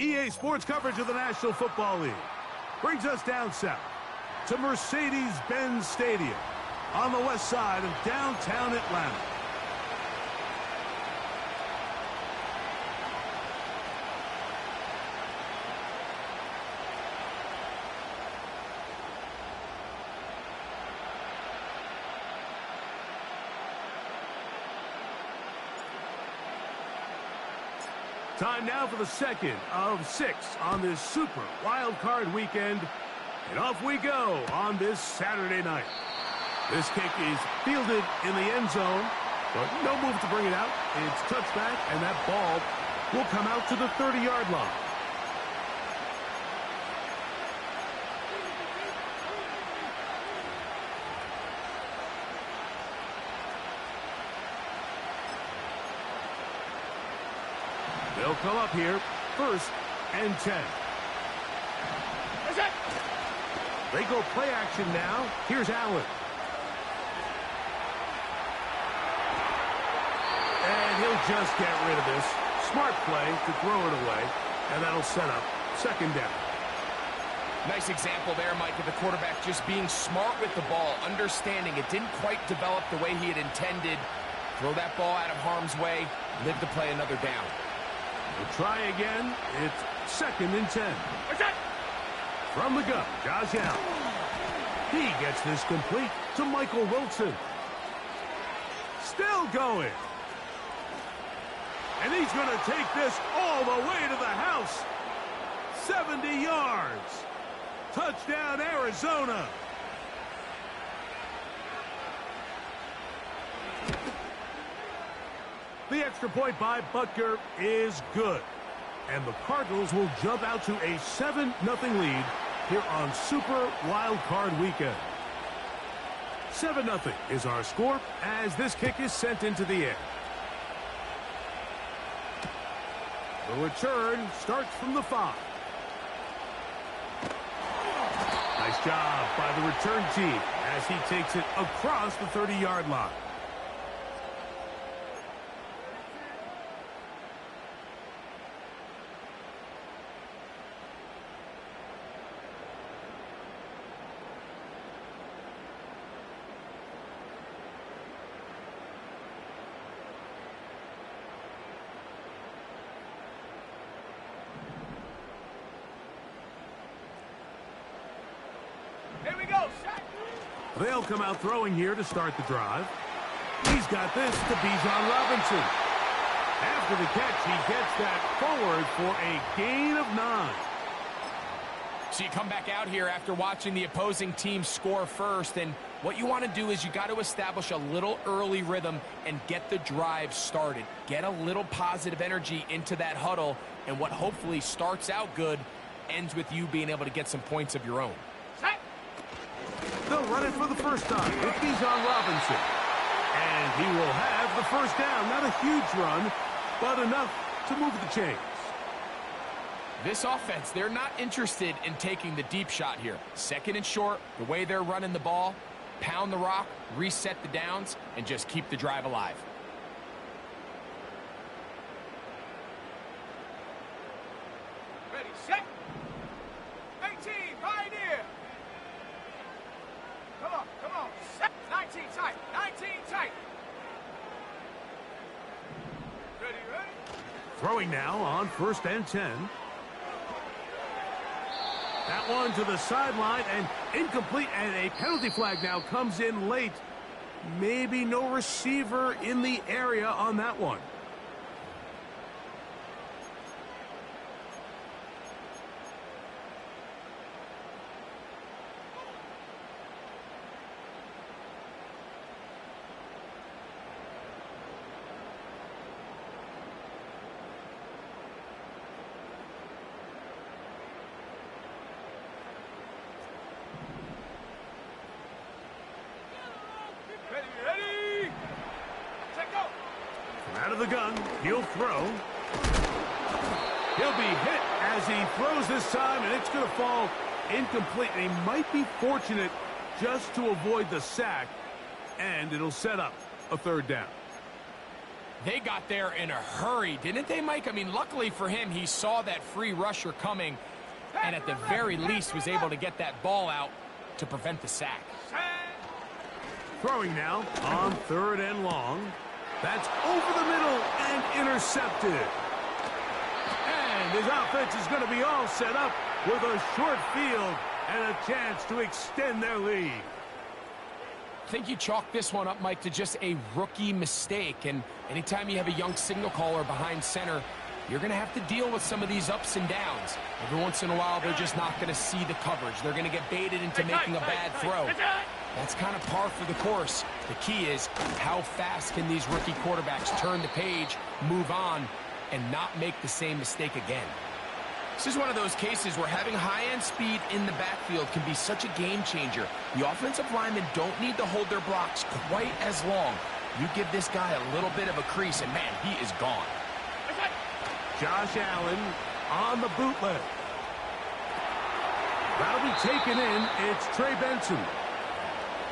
EA Sports coverage of the National Football League brings us down south to Mercedes-Benz Stadium on the west side of downtown Atlanta. Time now for the second of 6 on this Super Wild Card weekend. And off we go on this Saturday night. This kick is fielded in the end zone, but no move to bring it out. It's touchback, and that ball will come out to the 30-yard line. They'll come up here, 1st and 10. They go play action now. Here's Allen. And he'll just get rid of this. Smart play to throw it away, and that'll set up 2nd down. Nice example there, Mike, of the quarterback just being smart with the ball, understanding it didn't quite develop the way he had intended. Throw that ball out of harm's way, live to play another down. We'll try again. It's 2nd and 10. From the gun, Josh Allen. He gets this complete to Michael Wilson. Still going. And he's going to take this all the way to the house. 70 yards. Touchdown, Arizona. The extra point by Butker is good. And the Cardinals will jump out to a 7-0 lead here on Super Wild Card Weekend. 7-0 is our score as this kick is sent into the air. The return starts from the 5. Nice job by the return team as he takes it across the 30-yard line. They'll come out throwing here to start the drive. He's got this to Bijan Robinson. After the catch, he gets that forward for a gain of 9. So you come back out here after watching the opposing team score first, and what you want to do is you got to establish a little early rhythm and get the drive started. Get a little positive energy into that huddle, and what hopefully starts out good ends with you being able to get some points of your own. They'll run it for the first time with Bijan Robinson. And he will have the 1st down. Not a huge run, but enough to move the chains. This offense, they're not interested in taking the deep shot here. 2nd and short, the way they're running the ball, pound the rock, reset the downs, and just keep the drive alive. Ready, set. 18, Pioneer. Come on. 19 tight. 19 tight. Ready. Throwing now on 1st and 10. That one to the sideline and incomplete, and a penalty flag now comes in late. Maybe no receiver in the area on that one. Out of the gun, he'll throw. He'll be hit as he throws this time, and it's going to fall incomplete. And he might be fortunate just to avoid the sack, and it'll set up a 3rd down. They got there in a hurry, didn't they, Mike? I mean, luckily for him, he saw that free rusher coming and at the very least was able to get that ball out to prevent the sack. Throwing now on 3rd and long. That's over the middle and intercepted. And his offense is going to be all set up with a short field and a chance to extend their lead. I think you chalk this one up, Mike, to just a rookie mistake. And anytime you have a young signal caller behind center, you're going to have to deal with some of these ups and downs. Every once in a while, they're just not going to see the coverage. They're going to get baited into making a bad throw. That's kind of par for the course. The key is how fast can these rookie quarterbacks turn the page, move on, and not make the same mistake again. This is one of those cases where having high-end speed in the backfield can be such a game changer. The offensive linemen don't need to hold their blocks quite as long. You give this guy a little bit of a crease, and man, he is gone. Josh Allen on the bootleg. That'll be taken in. It's Trey Benson.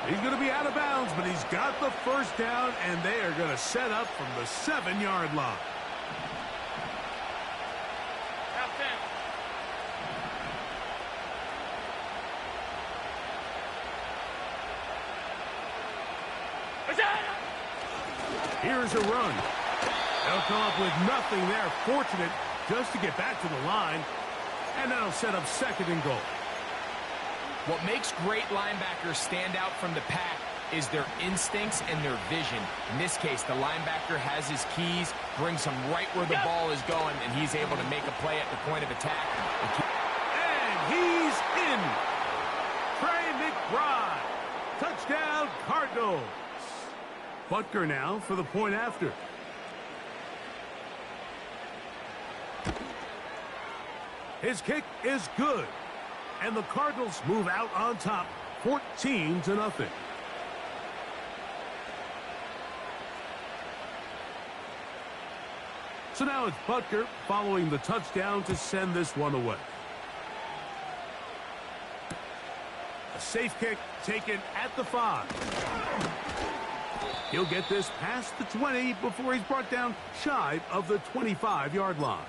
He's going to be out of bounds, but he's got the first down, and they are going to set up from the 7-yard line. Here's a run. They'll come up with nothing there. Fortunate just to get back to the line. And that'll set up 2nd and goal. What makes great linebackers stand out from the pack is their instincts and their vision. In this case, the linebacker has his keys, brings him right where the ball is going, and he's able to make a play at the point of attack. And he's in. Trey McBride. Touchdown, Cardinals. Butker now for the point after. His kick is good. And the Cardinals move out on top, 14-0. So now it's Butker following the touchdown to send this one away. A safe kick taken at the 5. He'll get this past the 20 before he's brought down shy of the 25-yard line.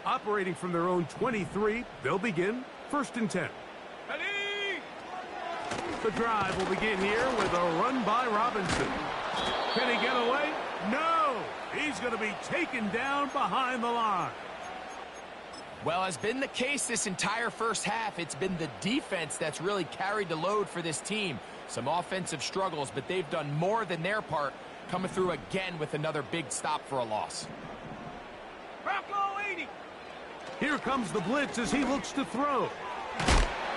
Operating from their own 23, they'll begin 1st and 10. Ready? The drive will begin here with a run by Robinson. Can he get away? No! He's going to be taken down behind the line. Well, as been the case this entire first half, it's been the defense that's really carried the load for this team. Some offensive struggles, but they've done more than their part, coming through again with another big stop for a loss. Bronco 80. Here comes the blitz as he looks to throw.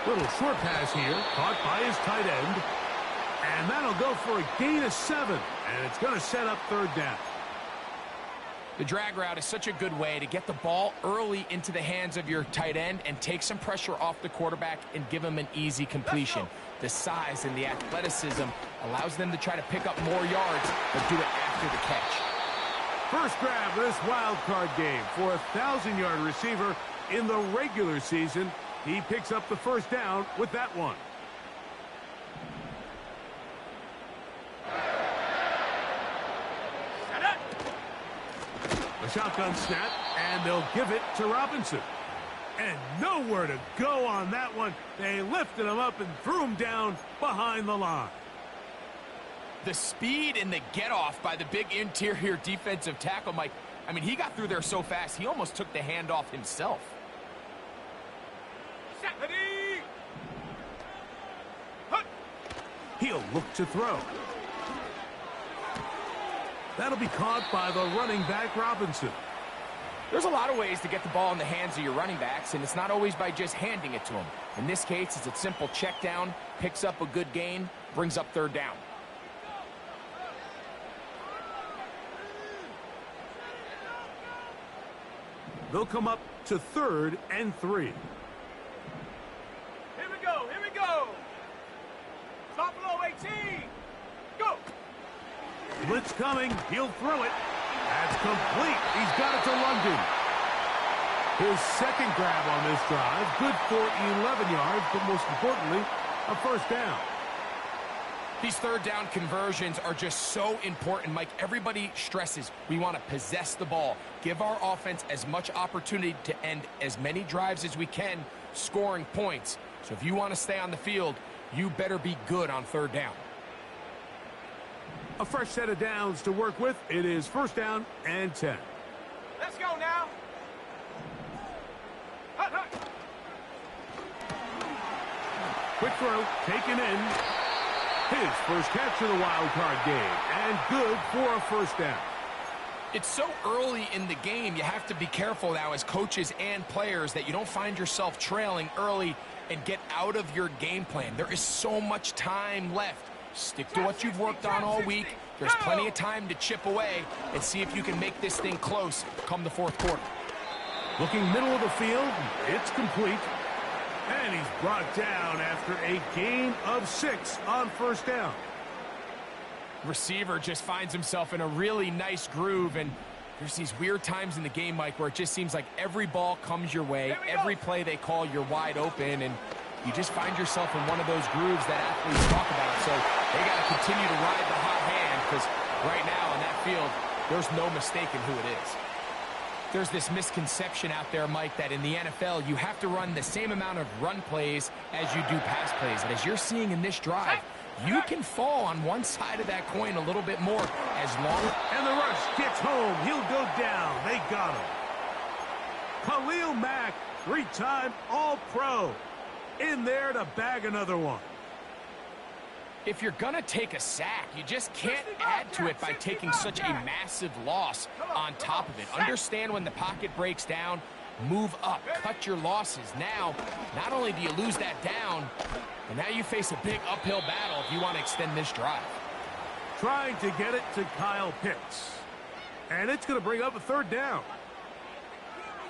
Little short pass here, caught by his tight end. And that'll go for a gain of 7. And it's going to set up 3rd down. The drag route is such a good way to get the ball early into the hands of your tight end and take some pressure off the quarterback and give him an easy completion. The size and the athleticism allows them to try to pick up more yards, but do it after the catch. First grab of this wild card game for a 1,000-yard receiver in the regular season. He picks up the first down with that one. A shotgun snap, and they'll give it to Robinson. And nowhere to go on that one. They lifted him up and threw him down behind the line. The speed and the get-off by the big interior defensive tackle, Mike. I mean, he got through there so fast, he almost took the handoff himself. He'll look to throw. That'll be caught by the running back, Robinson. There's a lot of ways to get the ball in the hands of your running backs, and it's not always by just handing it to them. In this case, it's a simple check down, picks up a good gain, brings up 3rd down. They'll come up to 3rd and 3. Here we go. Here we go. Stop below 18. Go. Blitz coming. He'll throw it. That's complete. He's got it to London. His 2nd grab on this drive. Good for 11 yards, but most importantly, a first down. These third down conversions are just so important, Mike. Everybody stresses we want to possess the ball, give our offense as much opportunity to end as many drives as we can, scoring points. So if you want to stay on the field, you better be good on third down. A fresh set of downs to work with. It is first down and 10. Let's go now. Hut, hut. Quick throw, taken in. His first catch of the wild card game, and good for a first down. It's so early in the game, you have to be careful now as coaches and players that you don't find yourself trailing early and get out of your game plan. There is so much time left. Stick to what you've worked on all week. There's plenty of time to chip away and see if you can make this thing close come the fourth quarter. Looking middle of the field, it's complete. And he's brought down after a gain of 6 on first down. Receiver just finds himself in a really nice groove, and there's these weird times in the game, Mike, where it just seems like every ball comes your way, every play they call, you're wide open, and you just find yourself in one of those grooves that athletes talk about. So they got to continue to ride the hot hand, because right now on that field, there's no mistaking who it is. There's this misconception out there, Mike, that in the NFL, you have to run the same amount of run plays as you do pass plays. And as you're seeing in this drive, you can fall on one side of that coin a little bit more as long. And the rush gets home. He'll go down. They got him. Khalil Mack, 3-time All-Pro, in there to bag another one. If you're going to take a sack, you just can't add to it by taking such a massive loss on top of it. Understand when the pocket breaks down, move up, cut your losses. Now, not only do you lose that down, but now you face a big uphill battle if you want to extend this drive. Trying to get it to Kyle Pitts. And it's going to bring up a third down.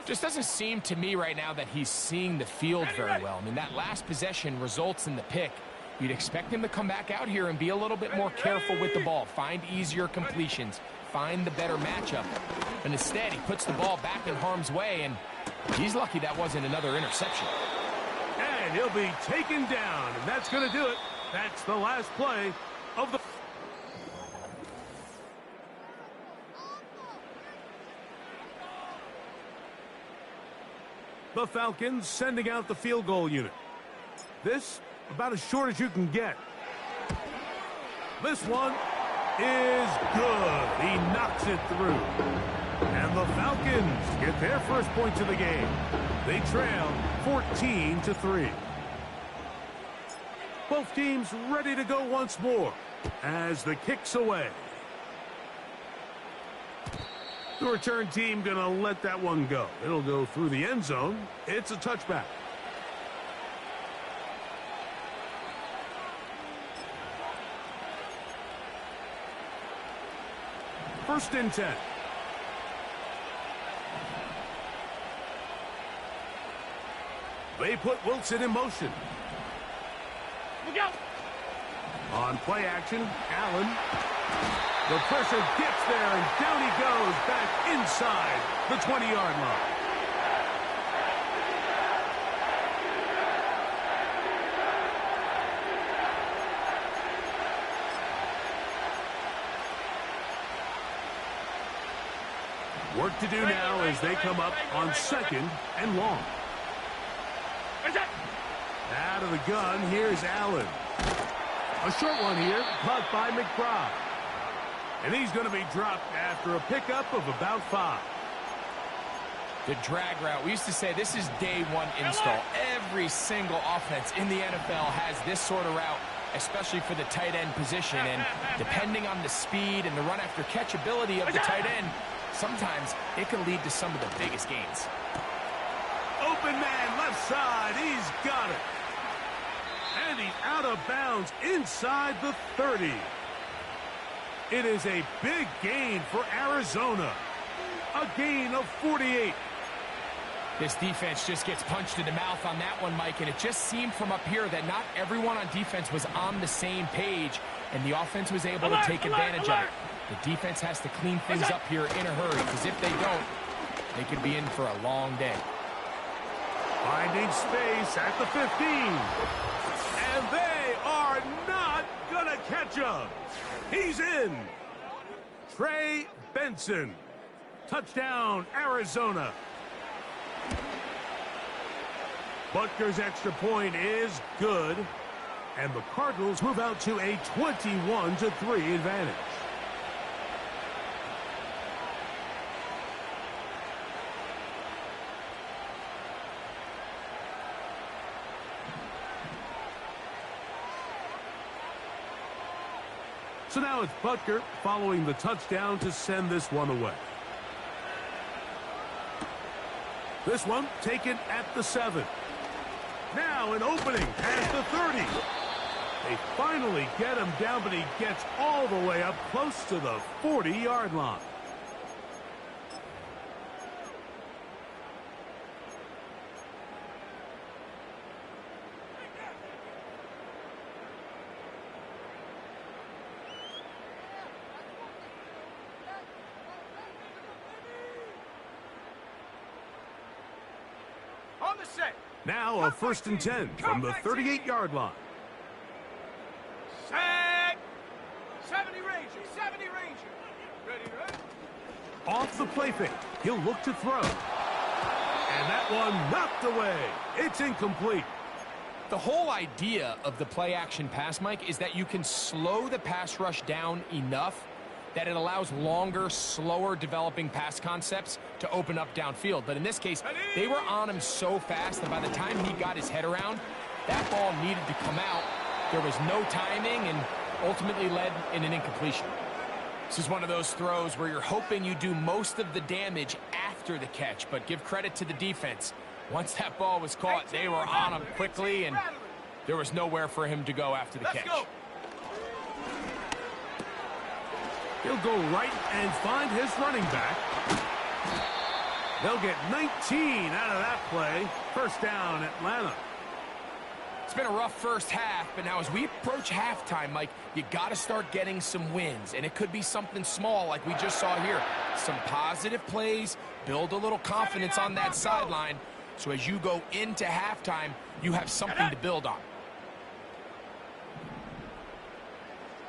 Just doesn't seem to me right now that he's seeing the field very well. I mean, that last possession results in the pick. You'd expect him to come back out here and be a little bit more careful with the ball, find easier completions, find the better matchup. And instead, he puts the ball back in harm's way, and he's lucky that wasn't another interception. And he'll be taken down, and that's going to do it. That's the last play of the... The Falcons sending out the field goal unit. This about as short as you can get. This one is good. He knocks it through. And the Falcons get their first points of the game. They trail 14-3. Both teams ready to go once more as the kick's away. The return team going to let that one go. It'll go through the end zone. It's a touchback. First and 10. They put Wilson in motion. Look out! On play action, Allen. The pressure gets there, and down he goes back inside the 20-yard line. Work to do now as they come up on second and long. Out of the gun, here's Allen. A short one here, caught by McBride. And he's going to be dropped after a pickup of about 5. The drag route. We used to say this is day one install. Every single offense in the NFL has this sort of route, especially for the tight end position. And depending on the speed and the run after catch ability of the tight end, sometimes it can lead to some of the biggest gains. Open man, left side. He's got it. And he's out of bounds inside the 30. It is a big gain for Arizona. A gain of 48. This defense just gets punched in the mouth on that one, Mike, and it just seemed from up here that not everyone on defense was on the same page, and the offense was able to take advantage of it. The defense has to clean things up here in a hurry, because if they don't, they could be in for a long day. Finding space at the 15. And they are not going What a catch-up! He's in! Trey Benson. Touchdown, Arizona. Butker's extra point is good. And the Cardinals move out to a 21-3 advantage. So now it's Butker following the touchdown to send this one away. This one taken at the 7. Now an opening at the 30. They finally get him down, but he gets all the way up close to the 40-yard line. On the set. Now a 1st and 10 from the 38-yard line. Set. 70 Ranger. 70 Ranger. Ready, ready. Off the play fake. He'll look to throw. And that one knocked away. It's incomplete. The whole idea of the play-action pass, Mike, is that you can slow the pass rush down enough that it allows longer, slower developing pass concepts to open up downfield. But in this case, they were on him so fast that by the time he got his head around, that ball needed to come out. There was no timing and ultimately led in an incompletion. This is one of those throws where you're hoping you do most of the damage after the catch, but give credit to the defense. Once that ball was caught, they were on him quickly, and there was nowhere for him to go after the catch. He'll go right and find his running back. They'll get 19 out of that play. First down, Atlanta. It's been a rough first half, but now as we approach halftime, Mike, you got to start getting some wins, and it could be something small like we just saw here. Some positive plays, build a little confidence on that sideline, so as you go into halftime, you have something to build on.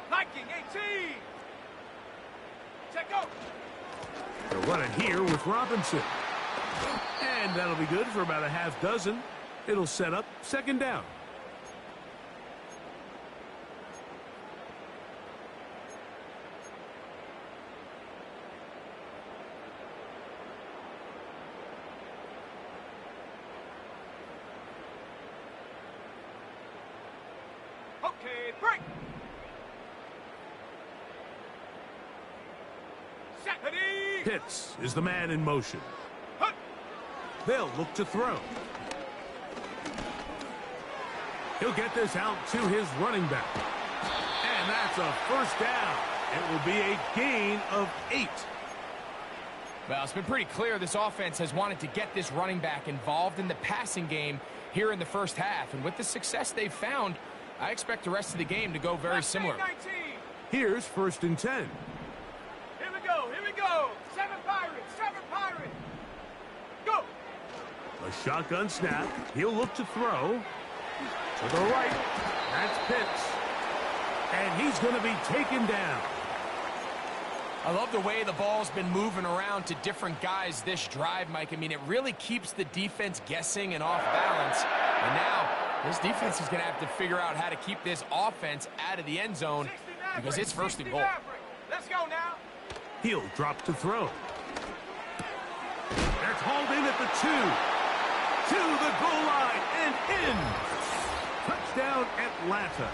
Liking 18. Check go. They're running here with Robinson. And that'll be good for about a half dozen. It'll set up 2nd down. Okay, break. Set. Ready. Pitts is the man in motion. They'll look to throw. He'll get this out to his running back. And that's a 1st down. It will be a gain of 8. Well, it's been pretty clear this offense has wanted to get this running back involved in the passing game here in the first half. And with the success they've found, I expect the rest of the game to go very similar. 19. Here's 1st and 10. Here we go. Here we go. 7 Pirates. 7 Pirates. Go. A shotgun snap. He'll look to throw. To the right. That's Pitts. And he's going to be taken down. I love the way the ball's been moving around to different guys this drive, Mike. I mean, it really keeps the defense guessing and off balance. And now, this defense is going to have to figure out how to keep this offense out of the end zone because it's 1st and goal. Let's go now. He'll drop to throw. That's hauled in at the 2. To the goal line and in. Touchdown, Atlanta.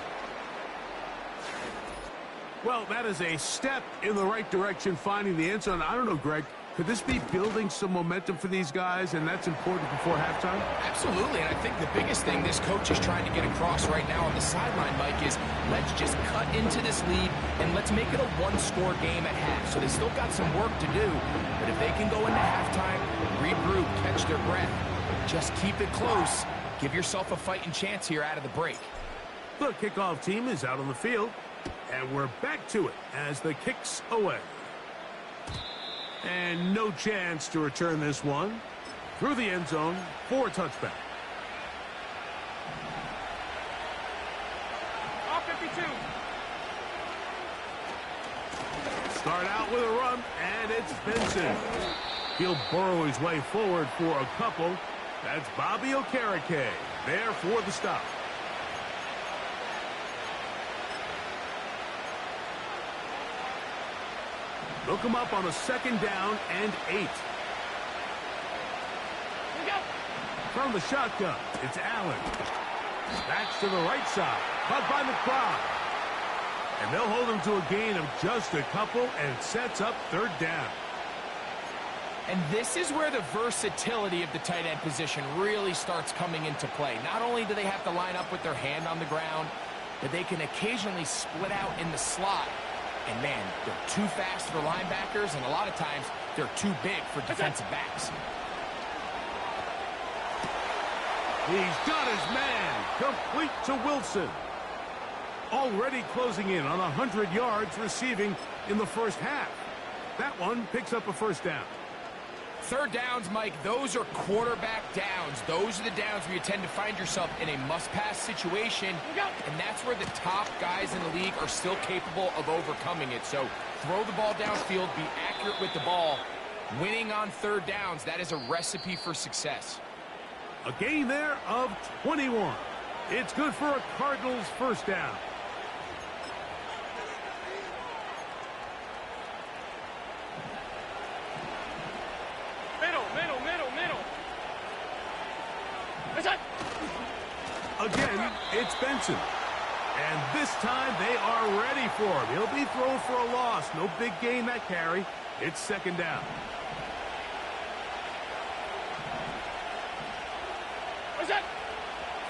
Well, that is a step in the right direction, finding the end zone. I don't know, Greg, could this be building some momentum for these guys, and that's important before halftime? Absolutely, and I think the biggest thing this coach is trying to get across right now on the sideline, Mike, is let's just cut into this lead, and let's make it a one-score game at half. So they still got some work to do, but if they can go into halftime, regroup, catch their breath, just keep it close, give yourself a fighting chance here out of the break. The kickoff team is out on the field. And we're back to it as the kick's away. And no chance to return this one. Through the end zone for a touchback. Off 52. with a run, and it's Benson. He'll burrow his way forward for a couple. That's Bobby Okereke there for the stop. Look him up on a 2nd down and 8. From the shotgun, it's Allen. Backs to the right side. Caught by McBride. And they'll hold him to a gain of just a couple, and it sets up 3rd down. And this is where the versatility of the tight end position really starts coming into play. Not only do they have to line up with their hand on the ground, but they can occasionally split out in the slot. And, man, they're too fast for linebackers, and a lot of times they're too big for defensive backs. He's got his man. Complete to Wilson. Already closing in on 100 yards receiving in the first half. That one picks up a 1st down. 3rd downs, Mike, those are quarterback downs. Those are the downs where you tend to find yourself in a must-pass situation, and that's where the top guys in the league are still capable of overcoming it. So throw the ball downfield, be accurate with the ball. Winning on 3rd downs, that is a recipe for success. A gain there of 21. It's good for a Cardinals 1st down. Again, it's Benson. And this time they are ready for him. He'll be thrown for a loss. No big gain that carry. It's 2nd down.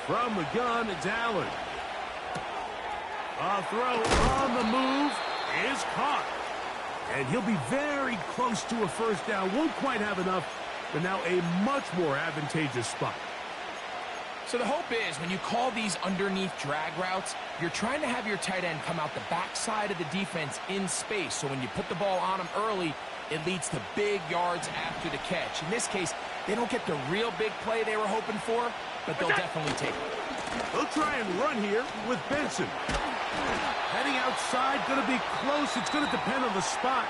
From the gun, it's Allen. A throw on the move is caught. And he'll be very close to a 1st down. Won't quite have enough, but now a much more advantageous spot. So the hope is when you call these underneath drag routes, you're trying to have your tight end come out the backside of the defense in space. So when you put the ball on him early, it leads to big yards after the catch. In this case, they don't get the real big play they were hoping for, but they'll definitely take it. They'll try and run here with Benson. Heading outside, going to be close. It's going to depend on the spot.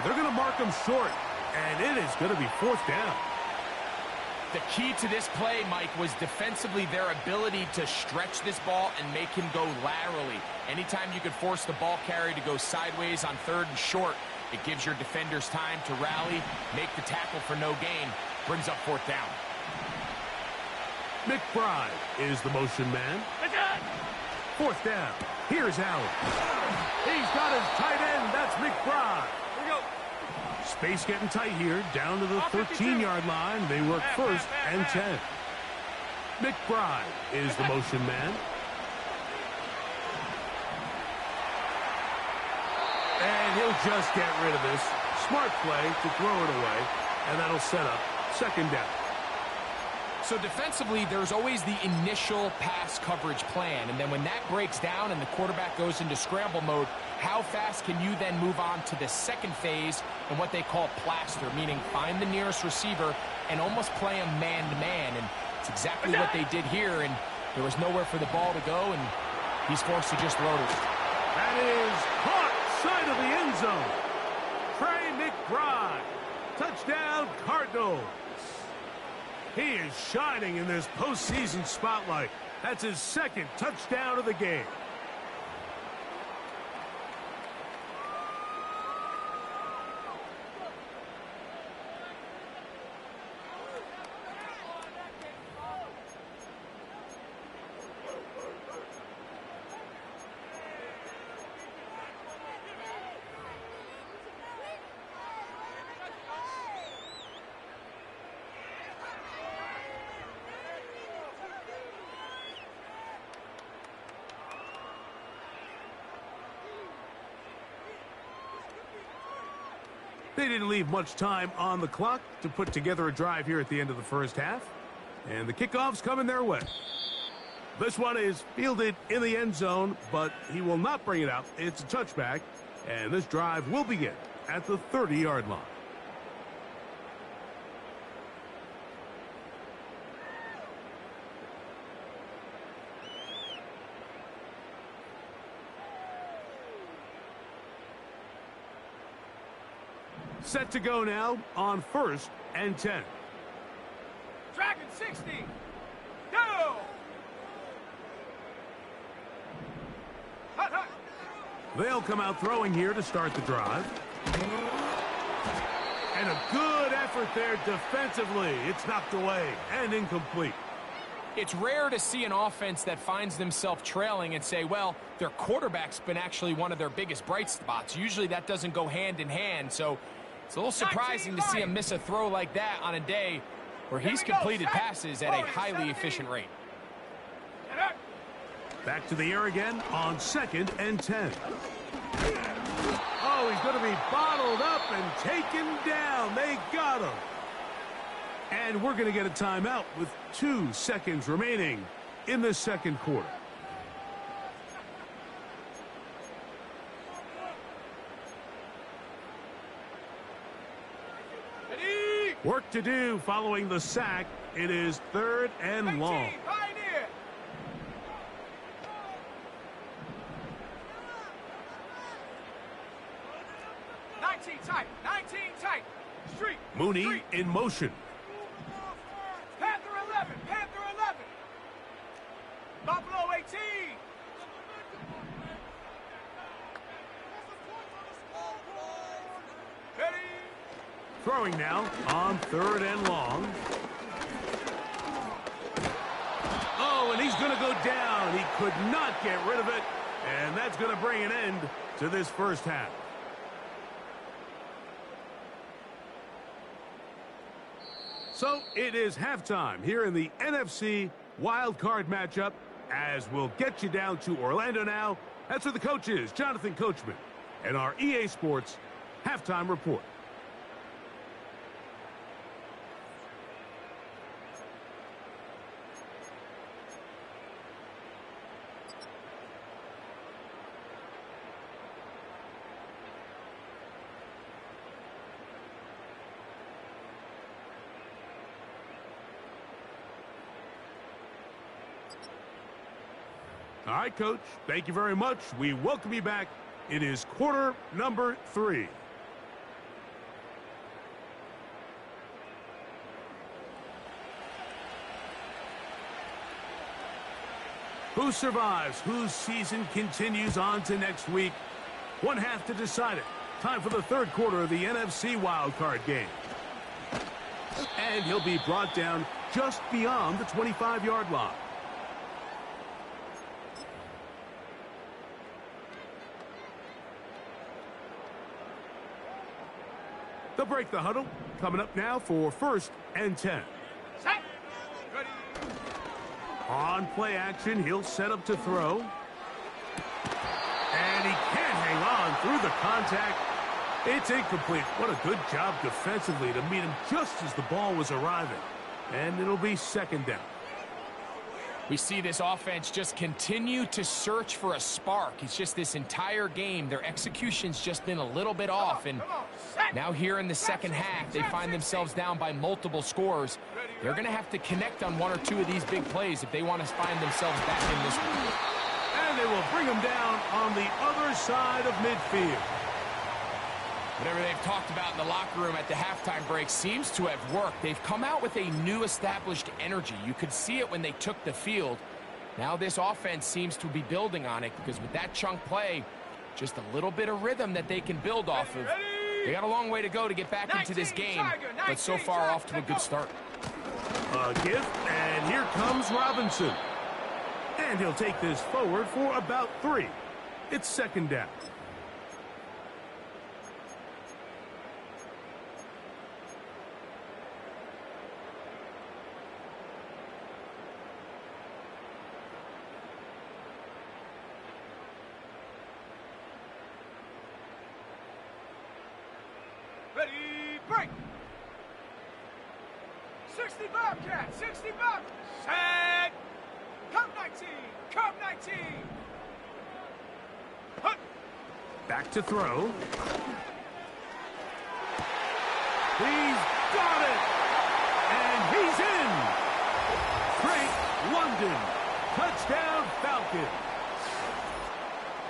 They're going to mark him short, and it is going to be 4th down. The key to this play, Mike, was defensively their ability to stretch this ball and make him go laterally. Anytime you could force the ball carrier to go sideways on 3rd and short, it gives your defenders time to rally, make the tackle for no gain, brings up 4th down. McBride is the motion man. 4th down. Here's Allen. He's got his tight end. That's McBride. Here we go. Space getting tight here, down to the 13-yard line. They work 1st and 10. McBride is the motion man. And he'll just get rid of this. Smart play to throw it away, and that'll set up 2nd down. So defensively, there's always the initial pass coverage plan, and then when that breaks down and the quarterback goes into scramble mode, how fast can you then move on to the 2nd phase and what they call plaster, meaning find the nearest receiver and almost play him man-to-man, and it's exactly what they did here, and there was nowhere for the ball to go, and he's forced to just load it. That is caught side of the end zone. Trey McBride. Touchdown, Cardinals. He is shining in this postseason spotlight. That's his 2nd touchdown of the game. They didn't leave much time on the clock to put together a drive here at the end of the first half. And the kickoff's coming their way. This one is fielded in the end zone, but he will not bring it out. It's a touchback, and this drive will begin at the 30-yard line. Set to go now on 1st and 10. Dragon 60. Go. Hut, hut. They'll come out throwing here to start the drive. And a good effort there defensively. It's knocked away and incomplete. It's rare to see an offense that finds themselves trailing and say, well, their quarterback's been actually one of their biggest bright spots. Usually that doesn't go hand in hand, so it's a little surprising to see him miss a throw like that on a day where he's completed passes at a highly efficient rate. Back to the air again on 2nd and 10. Oh, he's going to be bottled up and taken down. They got him. And we're going to get a timeout with 2 seconds remaining in the second quarter. Work to do following the sack. It is 3rd and long. Pioneer. Tight. 19 tight. Street. Mooney Street. in motion. Panther 11. Panther 11. Buffalo 18. Ready. Throwing now on 3rd and long. Oh, and he's going to go down. He could not get rid of it. And that's going to bring an end to this first half. So it is halftime here in the NFC Wild Card matchup, as we'll get you down to Orlando now. That's where the coach is, Jonathan Coachman, and our EA Sports halftime report. All right, Coach, thank you very much. We welcome you back. It is quarter number 3. Who survives? Whose season continues on to next week? One half to decide it. Time for the third quarter of the NFC wildcard game. And he'll be brought down just beyond the 25-yard line. They'll break the huddle. Coming up now for 1st and 10. Set. Ready. On play action, he'll set up to throw. And he can't hang on through the contact. It's incomplete. What a good job defensively to meet him just as the ball was arriving. And it'll be 2nd down. We see this offense just continue to search for a spark. It's just this entire game, their execution's just been a little bit off. And now here in the second half, they find themselves down by multiple scores. They're going to have to connect on 1 or 2 of these big plays if they want to find themselves back in this one. And they will bring him down on the other side of midfield. Whatever they've talked about in the locker room at the halftime break seems to have worked. They've come out with a new established energy. You could see it when they took the field. Now this offense seems to be building on it because with that chunk play, just a little bit of rhythm that they can build off of. They got a long way to go to get back into this game, but so far off to a good start. A gift, and here comes Robinson. And he'll take this forward for about 3. It's 2nd down. Ready, break. 60 Bobcat, 60 Bob. Set. Come 19, come 19. Hut. Back to throw. He's got it. And he's in. Drake London. Touchdown Falcons.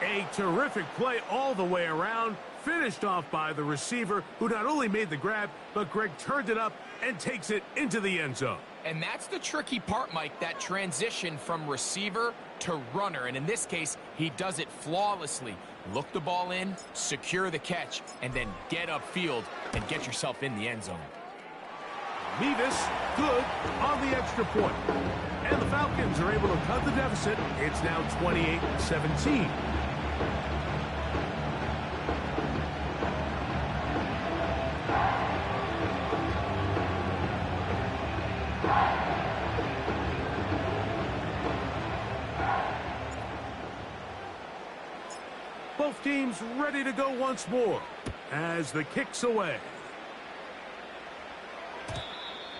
A terrific play all the way around, finished off by the receiver, who not only made the grab, but Greg turned it up and takes it into the end zone. And that's the tricky part, Mike, that transition from receiver to runner. And in this case, he does it flawlessly. Look the ball in, secure the catch, and then get upfield and get yourself in the end zone. Mevis, good on the extra point. And the Falcons are able to cut the deficit. It's now 28-17. Both teams ready to go once more as the kick's away.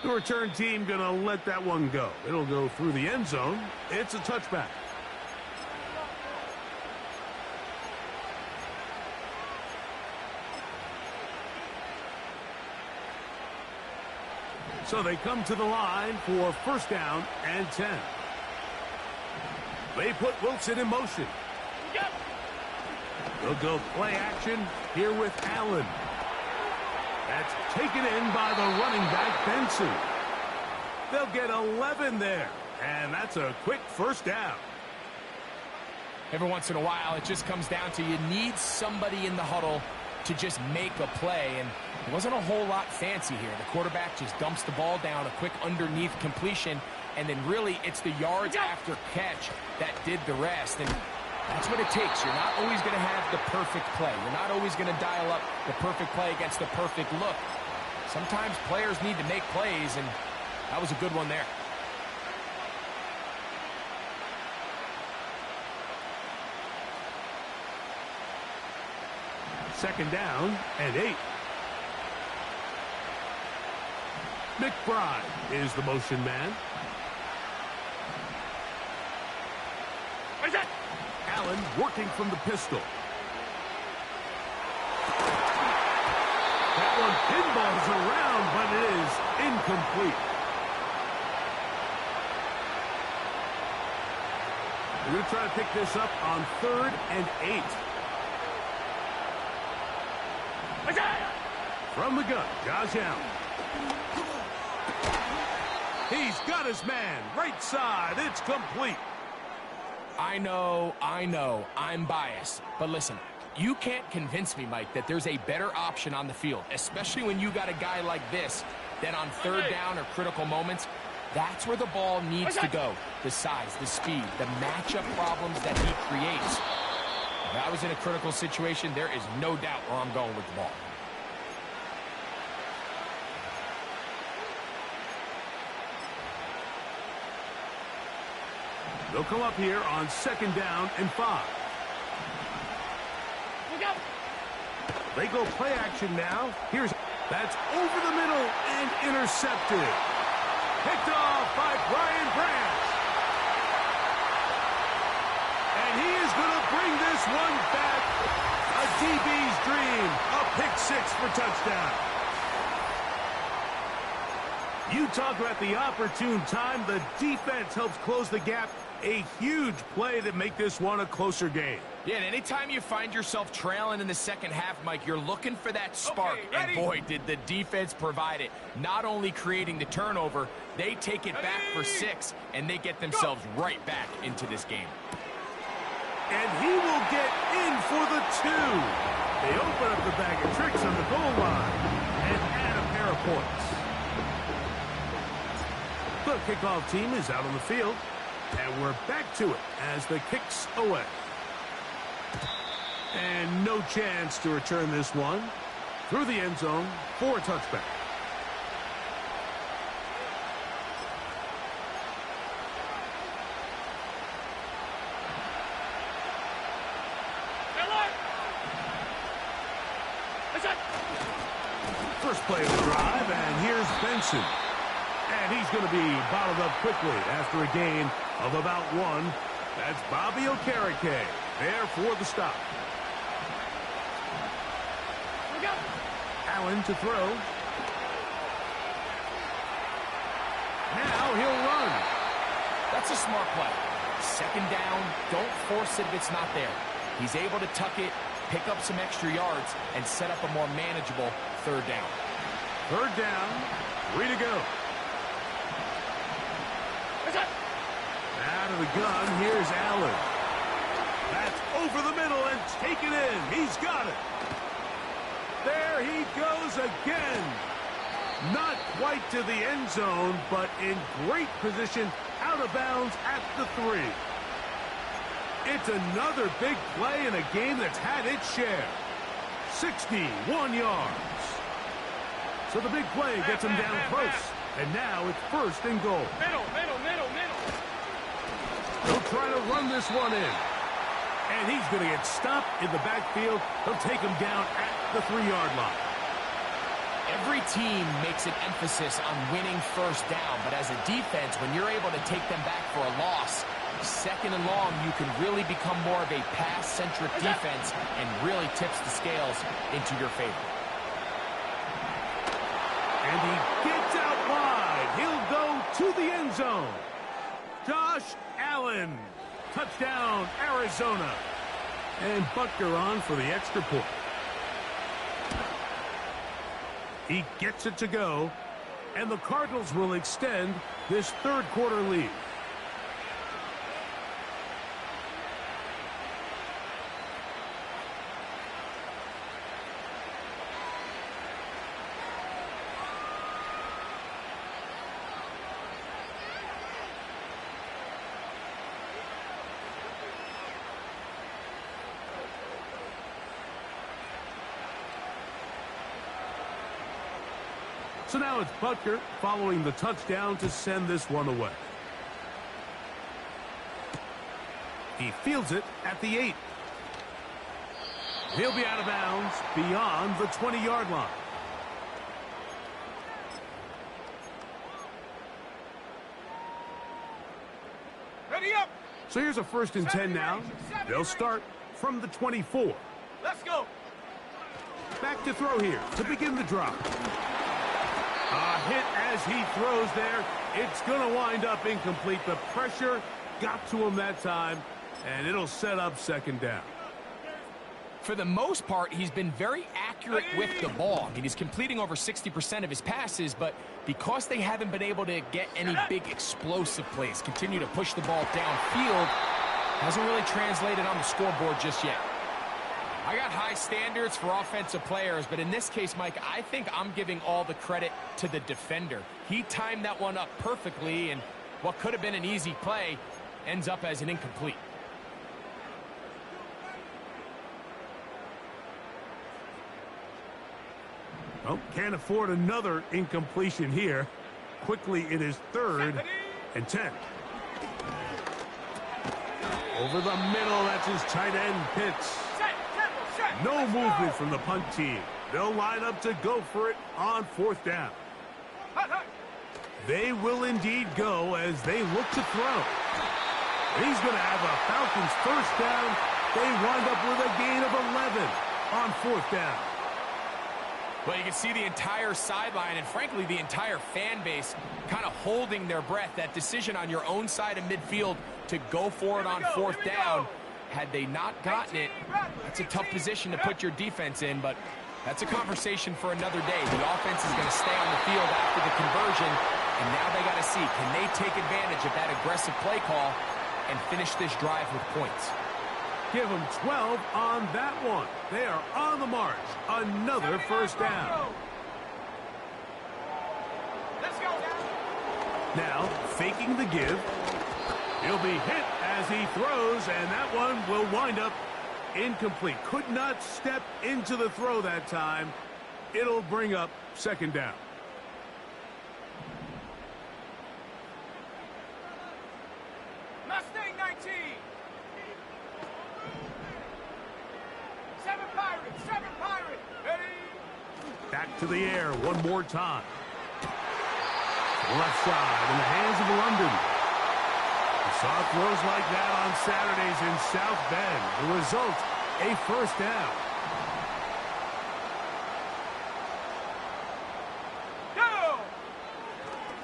The return team going to let that one go. It'll go through the end zone. It's a touchback. So they come to the line for first down and 10. They put Wilson in motion. They'll go play action here with Allen. That's taken in by the running back, Benson. They'll get 11 there, and that's a quick first down. Every once in a while, it just comes down to you need somebody in the huddle to just make a play, and it wasn't a whole lot fancy here. The quarterback just dumps the ball down, a quick underneath completion, and then really it's the yards after catch that did the rest. And that's what it takes. You're not always going to have the perfect play. You're not always going to dial up the perfect play against the perfect look. Sometimes players need to make plays, and that was a good one there. Second down and 8. McBride is the motion man. Allen working from the pistol. That one pinballs around, but it is incomplete. We're going to try to pick this up on 3rd and 8. From the gun, Josh Allen. He's got his man. Right side. It's complete. I know, I'm biased. But listen, you can't convince me, Mike, that there's a better option on the field, especially when you got a guy like this, that on third down or critical moments, that's where the ball needs to go. The size, the speed, the matchup problems that he creates. If I was in a critical situation, there is no doubt where I'm going with the ball. They'll come up here on 2nd down and 5. They go play action now. That's over the middle and intercepted. Picked off by Brian Branch. And he is going to bring this one back. A DB's dream. A pick 6 for touchdown. You talk about the opportune time. The defense helps close the gap. A huge play to make this one a closer game. Yeah, and anytime you find yourself trailing in the second half, Mike, you're looking for that spark. And boy, did the defense provide it. Not only creating the turnover, they take it back for 6, and they get themselves right back into this game. And he will get in for the 2. They open up the bag of tricks on the goal line and add a pair of points. The kickoff team is out on the field. And we're back to it as the kick's away. And no chance to return this one through the end zone for a touchback. First play of the drive, and here's Benson. And he's going to be bottled up quickly after a gain of about 1. That's Bobby Okereke there for the stop. Allen to throw. Now he'll run. That's a smart play. 2nd down, don't force it if it's not there. He's able to tuck it, pick up some extra yards, and set up a more manageable third down. Third down, 3 to go. Out of the gun, here's Allen. That's over the middle and taken in. He's got it. There he goes again. Not quite to the end zone, but in great position out of bounds at the 3. It's another big play in a game that's had its share. 61 yards. So the big play gets him down close. And now it's first and goal. Middle. He'll try to run this one in. And he's going to get stopped in the backfield. He'll take him down at the 3-yard line. Every team makes an emphasis on winning first down, but as a defense, when you're able to take them back for a loss, second and long, you can really become more of a pass-centric defense and really tips the scales into your favor. And he gets out wide. He'll go to the end zone. Josh Allen. Touchdown, Arizona. And Butker on for the extra point. He gets it to go. And the Cardinals will extend this third quarter lead. So now it's Butker following the touchdown to send this one away. He fields it at the 8. He'll be out of bounds beyond the 20-yard line. Ready up. So here's a first and 10 now. They'll start from the 24. Let's go. Back to throw here to begin the drop. A hit as he throws there. It's going to wind up incomplete. The pressure got to him that time, and it'll set up second down. For the most part, he's been very accurate with the ball. I mean, he's completing over 60% of his passes, but because they haven't been able to get any big explosive plays, continue to push the ball downfield, hasn't really translated on the scoreboard just yet. I got high standards for offensive players, but in this case, Mike, I think I'm giving all the credit to the defender. He timed that one up perfectly, and what could have been an easy play ends up as an incomplete. Oh, can't afford another incompletion here. Quickly, it is 3rd and 10. Over the middle, that's his tight end, Pitts. No movement from the punt team. They'll line up to go for it on 4th down. They will indeed go as they look to throw. He's going to have a Falcons first down. They wind up with a gain of 11 on 4th down. Well, you can see the entire sideline and, frankly, the entire fan base kind of holding their breath. That decision on your own side of midfield to go for it on 4th down, had they not gotten it, that's a tough position to put your defense in, but that's a conversation for another day. The offense is going to stay on the field after the conversion, and now they got to see, can they take advantage of that aggressive play call and finish this drive with points? Give them 12 on that one. They are on the march. Another first down. Let's go now. Now, faking the give. He'll be hit as he throws, and that one will wind up incomplete. Could not step into the throw that time. It'll bring up second down. Mustang 19. 7 Pirates. 7 Pirates. Ready. Back to the air one more time. Left side in the hands of London. Saw throws like that on Saturdays in South Bend. The result, a first down. Go!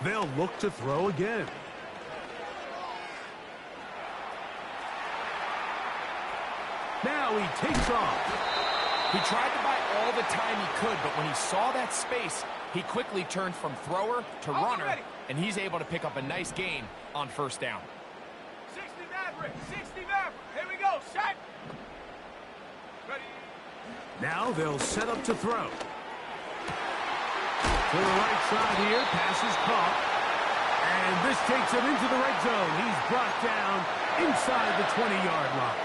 They'll look to throw again. Now he takes off. He tried to buy all the time he could, but when he saw that space, he quickly turned from thrower to runner, and he's able to pick up a nice gain on first down. 60 Maverick, 60 Maverick. Here we go, set. Ready. Now they'll set up to throw. To the right side here, pass is caught. And this takes him into the red zone. He's brought down inside the 20-yard line.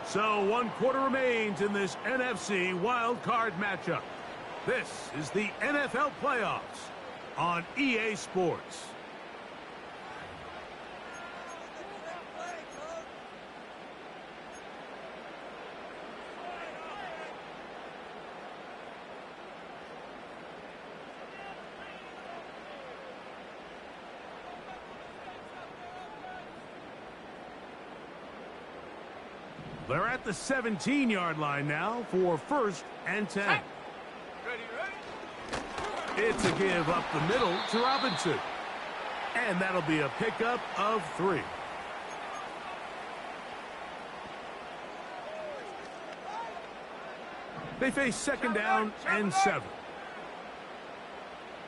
So 1 quarter remains in this NFC wild card matchup. This is the NFL playoffs on EA Sports. They're at the 17-yard line now for 1st and 10. Ready, ready. It's a give up the middle to Robinson. And that'll be a pickup of 3. They face 2nd down and 7.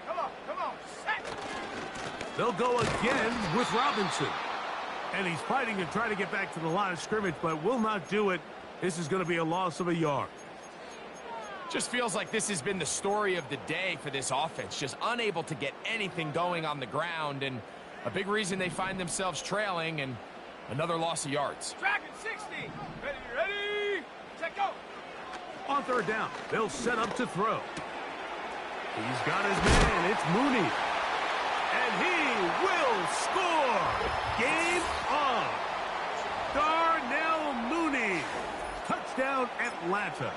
Come on, set. They'll go again with Robinson. And he's fighting to try to get back to the line of scrimmage, but will not do it. This is going to be a loss of a yard. Just feels like this has been the story of the day for this offense. Just unable to get anything going on the ground, and a big reason they find themselves trailing, and another loss of yards. Tracking 60. Ready, ready. Check, go. On 3rd down, they'll set up to throw. He's got his man. It's Mooney. And he will score. Game on. Darnell Mooney. Touchdown, Atlanta.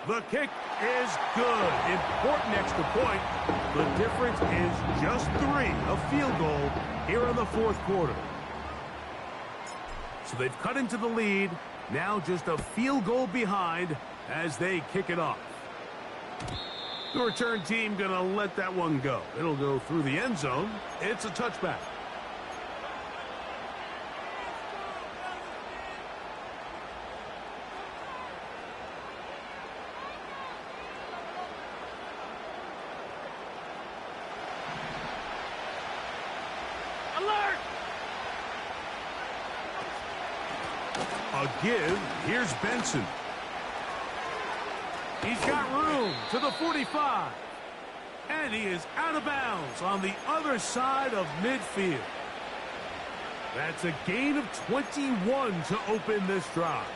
The kick is good. Important extra point. The difference is just 3. A field goal here in the 4th quarter. So they've cut into the lead. Now just a field goal behind as they kick it off. The return team going to let that one go. It'll go through the end zone. It's a touchback. Alert! A give. Here's Benson. He's got room to the 45. And he is out of bounds on the other side of midfield. That's a gain of 21 to open this drive.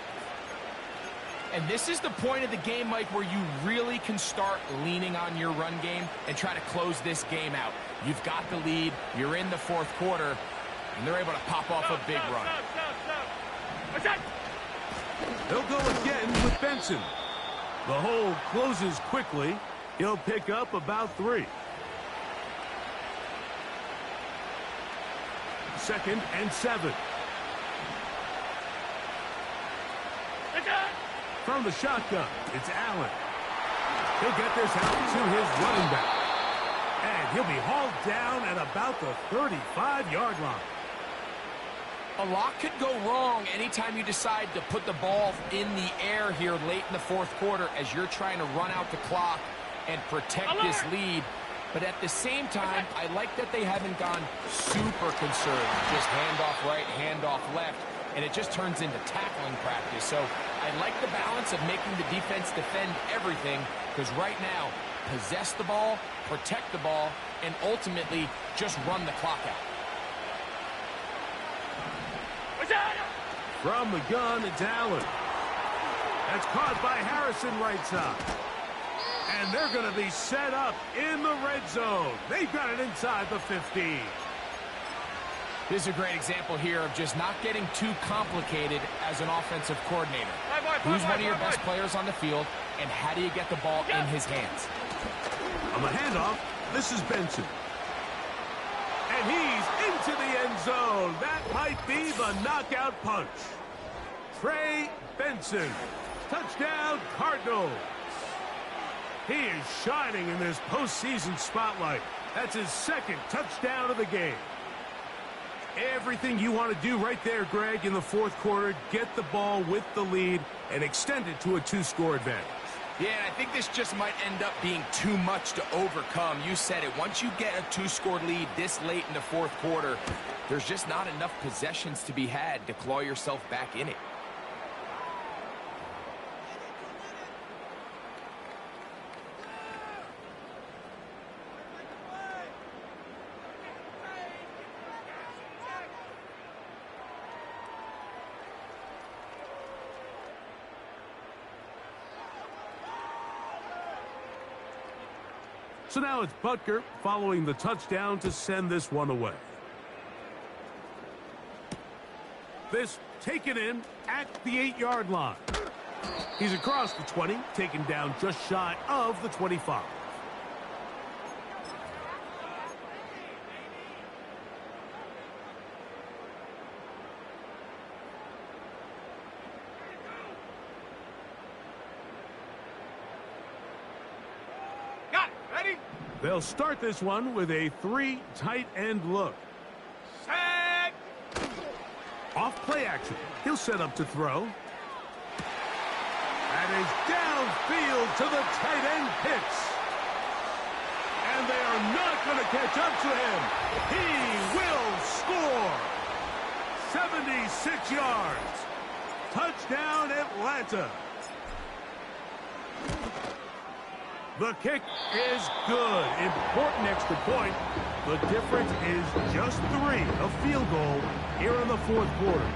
And this is the point of the game, Mike, where you really can start leaning on your run game and try to close this game out. You've got the lead, you're in the 4th quarter, and they're able to pop off a big run. They'll go again with Benson. The hole closes quickly. He'll pick up about 3. 2nd and 7. From the shotgun, it's Allen. He'll get this out to his running back. And he'll be hauled down at about the 35-yard line. A lot could go wrong anytime you decide to put the ball in the air here late in the 4th quarter as you're trying to run out the clock and protect this lead. But at the same time, I like that they haven't gone super conservative. Just handoff right, handoff left, and it just turns into tackling practice. So I like the balance of making the defense defend everything, because right now, possess the ball, protect the ball, and ultimately just run the clock out. From the gun, it's Allen. That's caught by Harrison right side. And they're going to be set up in the red zone. They've got it inside the 15. This is a great example here of just not getting too complicated as an offensive coordinator. Who's one of your best players on the field, and how do you get the ball in his hands? On the handoff, this is Benson. And he's into the end zone. That might be the knockout punch. Trey Benson. Touchdown, Cardinals. He is shining in this postseason spotlight. That's his second touchdown of the game. Everything you want to do right there, Greg, in the fourth quarter. Get the ball with the lead and extend it to a two-score advantage. Yeah, and I think this just might end up being too much to overcome. You said it. Once you get a two-score lead this late in the fourth quarter, there's just not enough possessions to be had to claw yourself back in it. So now it's Butker following the touchdown to send this one away. This taken in at the 8-yard line. He's across the 20, taken down just shy of the 25. They'll start this one with a 3 tight end look. Set. Off play action. He'll set up to throw. That is downfield to the tight end picks. And they are not going to catch up to him. He will score. 76 yards. Touchdown, Atlanta. The kick is good. Important extra point. The difference is just 3, a field goal here in the fourth quarter.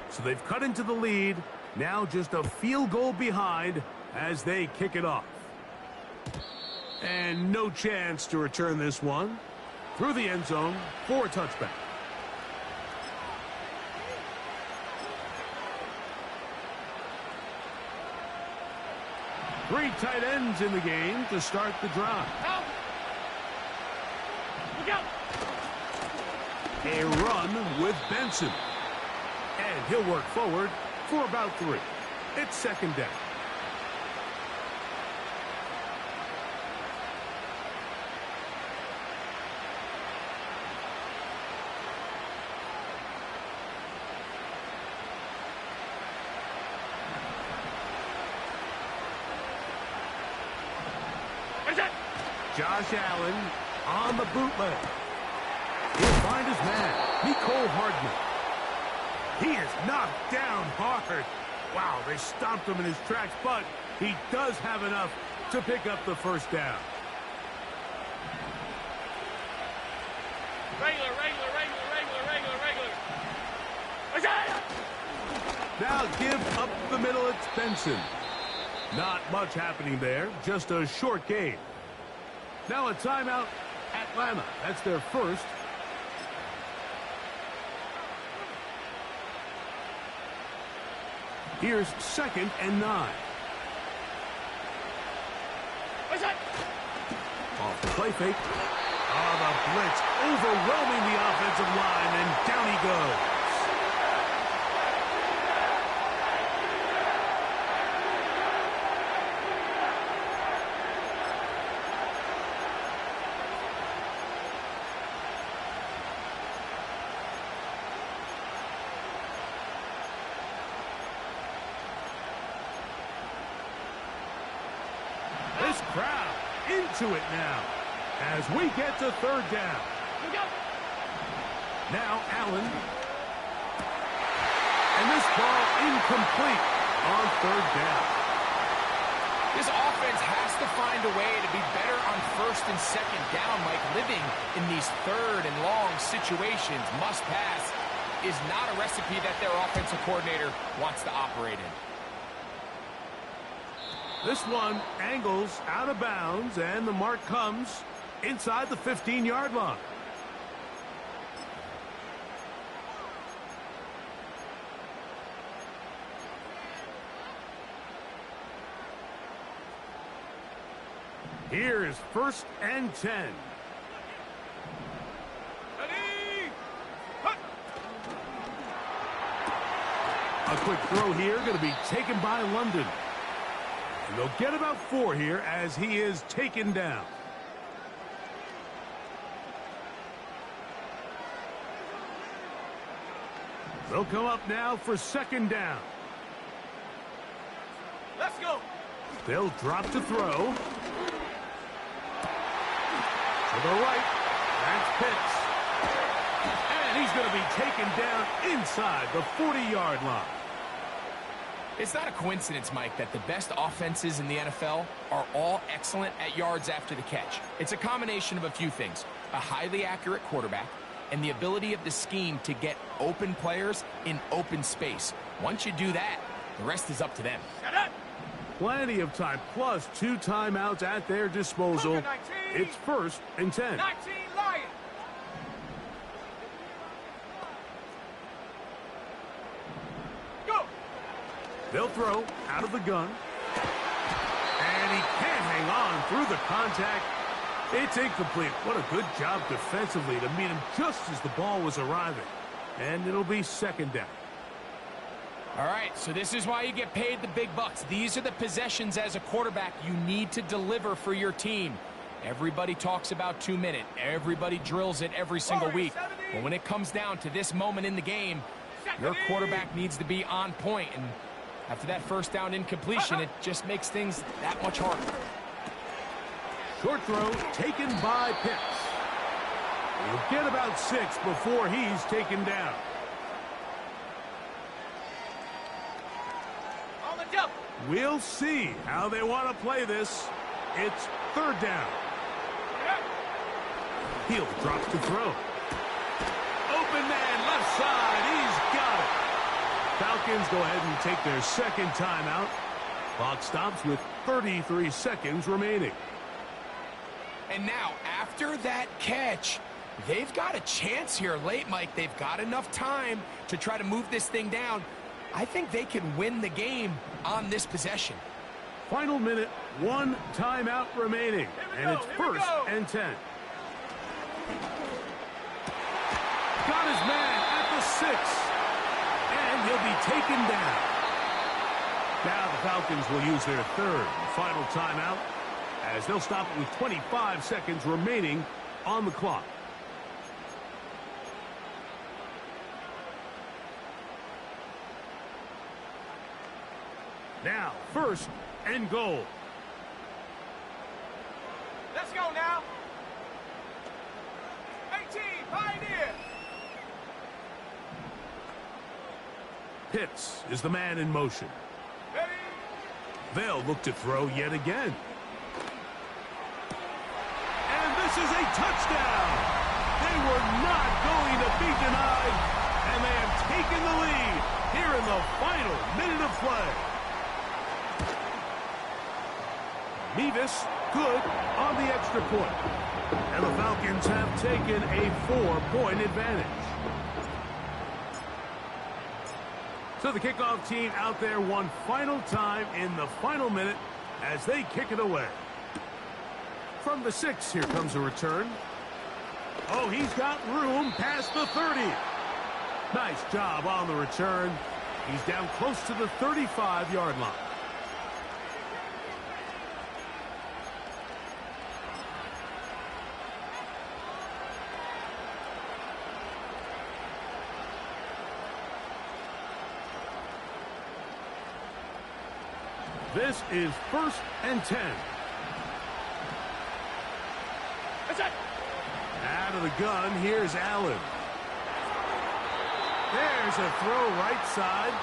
So they've cut into the lead. Now just a field goal behind as they kick it off. And no chance to return this one. Through the end zone for a touchback. Three tight ends in the game to start the drive. Help. Look out. A run with Benson. And he'll work forward for about 3. It's second down. Josh Allen on the bootleg. He'll find his man, Mecole Hardman. He is knocked down hard. Wow, they stomped him in his tracks, but he does have enough to pick up the first down. Regular. Now give up the middle, it's Benson. Not much happening there, just a short gain. Now a timeout, Atlanta. That's their first. Here's 2nd and 9. Off the play fake. Oh, the blitz overwhelming the offensive line, and down he goes. This crowd into it now as we get to third down. Now Allen. And this ball incomplete on third down. This offense has to find a way to be better on first and second down, Mike. Living in these third and long situations, must pass, is not a recipe that their offensive coordinator wants to operate in. This one angles out of bounds, and the mark comes inside the 15-yard line. Here's 1st and 10. Ready. Hut. A quick throw here, going to be taken by London. And they'll get about 4 here as he is taken down. They'll come up now for 2nd down. Let's go. They'll drop to throw. To the right. That's Pitts. And he's going to be taken down inside the 40-yard line. It's not a coincidence, Mike, that the best offenses in the NFL are all excellent at yards after the catch. It's a combination of a few things. A highly accurate quarterback and the ability of the scheme to get open players in open space. Once you do that, the rest is up to them. Shut up. Plenty of time, plus 2 timeouts at their disposal. It's 1st and 10. 19 Lions. Go. They'll throw out of the gun. And he can't hang on through the contact. It's incomplete. What a good job defensively to meet him just as the ball was arriving. And it'll be 2nd down. All right, so this is why you get paid the big bucks. These are the possessions as a quarterback you need to deliver for your team. Everybody talks about 2 minute. Everybody drills it every single week. But when it comes down to this moment in the game, your quarterback needs to be on point. And after that 1st down incompletion, it just makes things that much harder. Short throw taken by Pitts. He'll get about 6 before he's taken down. On the jump. We'll see how they want to play this. It's 3rd down. Hill drops to throw. Open man, left side. He's got it. Falcons go ahead and take their 2nd timeout. Clock stops with 33 seconds remaining. And now, after that catch, they've got a chance here late, Mike. They've got enough time to try to move this thing down. I think they can win the game on this possession. Final minute, 1 timeout remaining. And it's 1st and 10. Got his man at the 6. And he'll be taken down. Now the Falcons will use their 3rd and final timeout, as they'll stop it with 25 seconds remaining on the clock. Now, 1st and goal. Let's go now. 18 Pioneer. Pitts is the man in motion. Ready. They'll look to throw yet again. And this is a touchdown. They were not going to be denied, and they have taken the lead here in the final minute of play. Mevis good on the extra point. And the Falcons have taken a 4-point advantage. So the kickoff team out there one final time in the final minute as they kick it away. From the 6, here comes a return. Oh, he's got room past the 30. Nice job on the return. He's down close to the 35-yard line. This is 1st and 10. That's it. Out of the gun, here's Allen. There's a throw right side.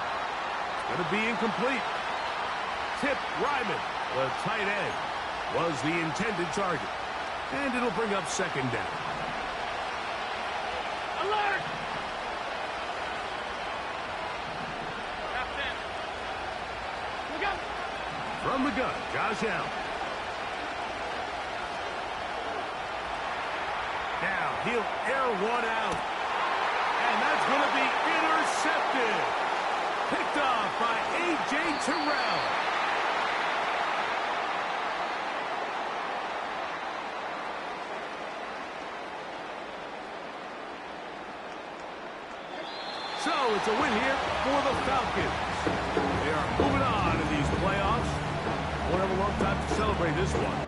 It's going to be incomplete. Tip Ryman, the tight end, was the intended target. And it'll bring up 2nd down. Alert. From the gun, Josh Allen. Now he'll air one out. And that's going to be intercepted. Picked off by A.J. Terrell. So it's a win here for the Falcons. They are moving on in these playoffs. Won't have a long time to celebrate this one.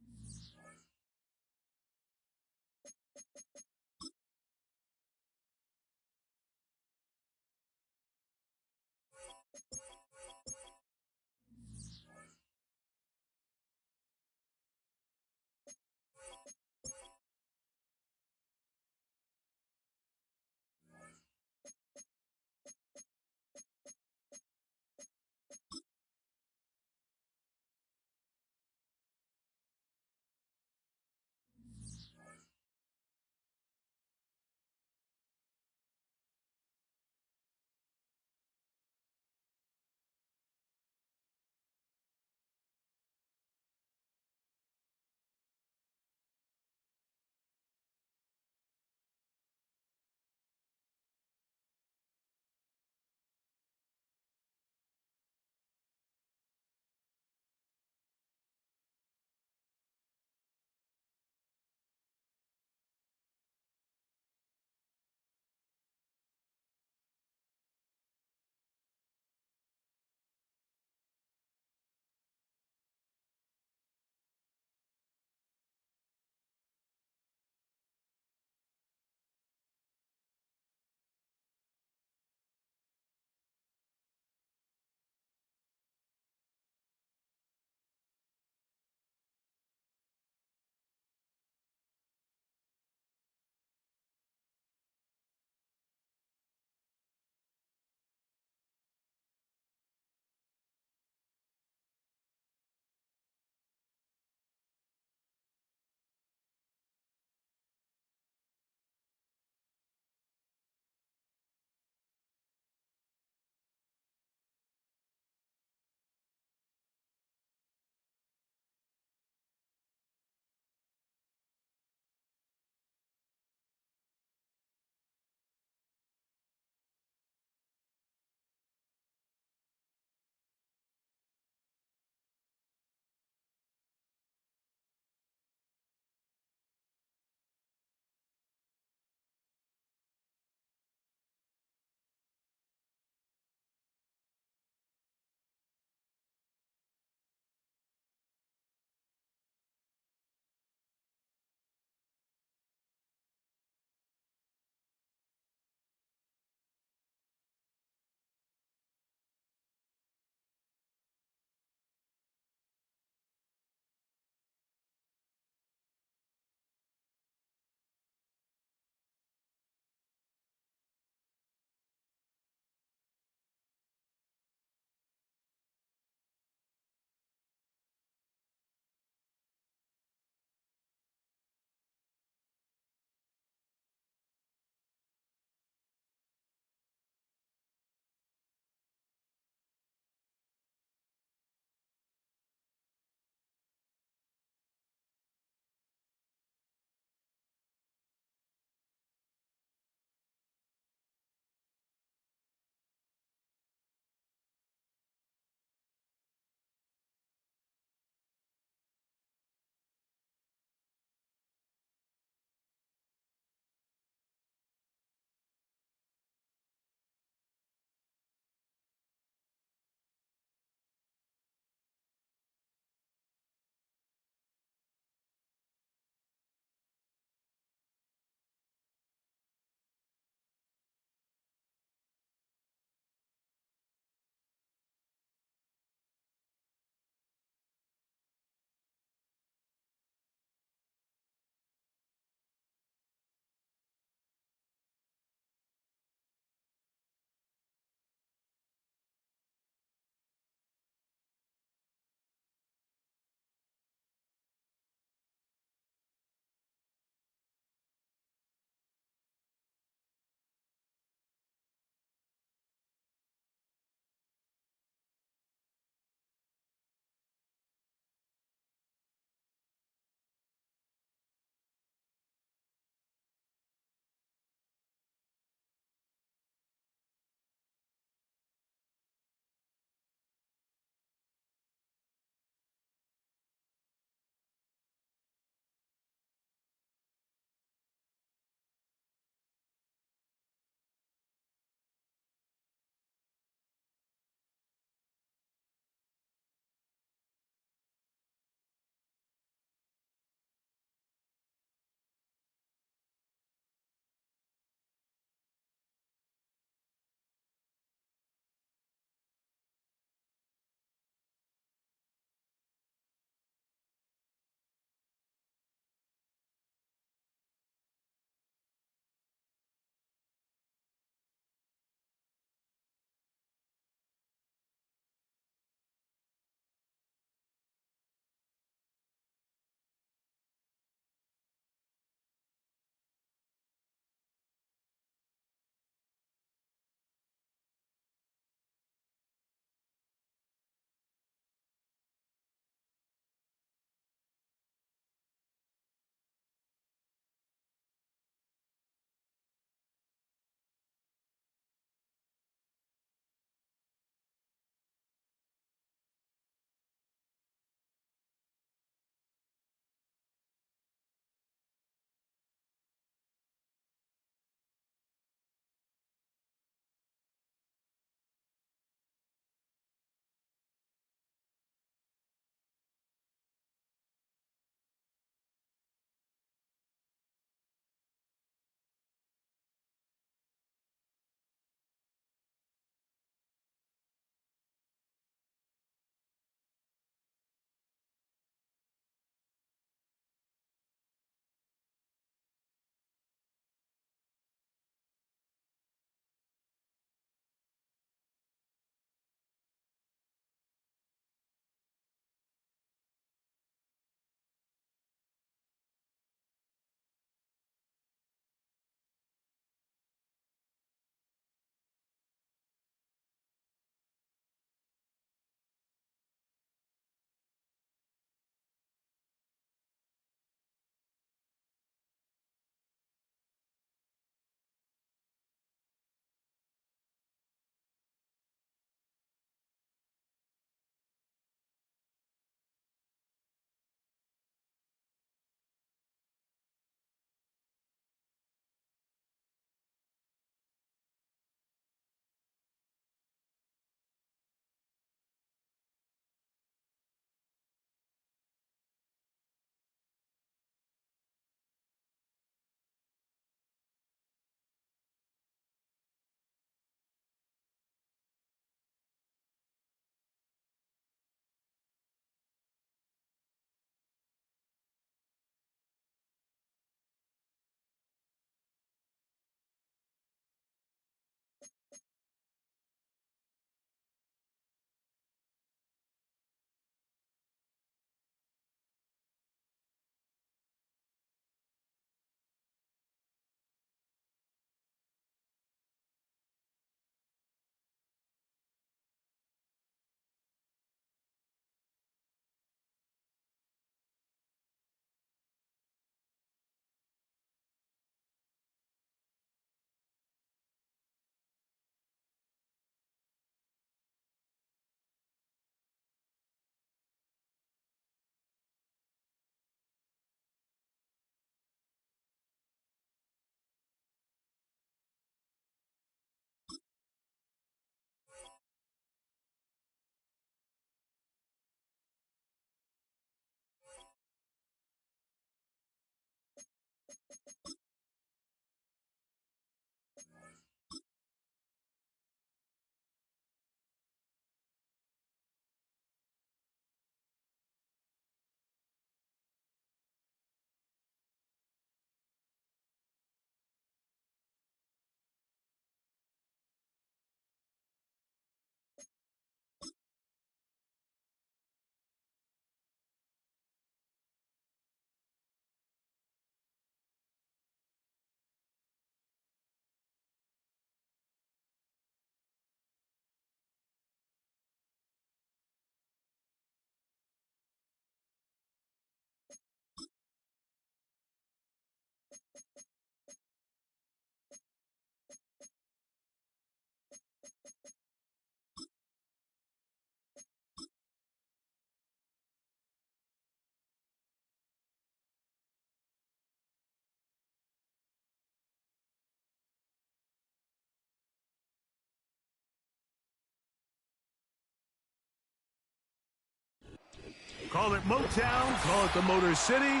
Call it Motown, call it the Motor City.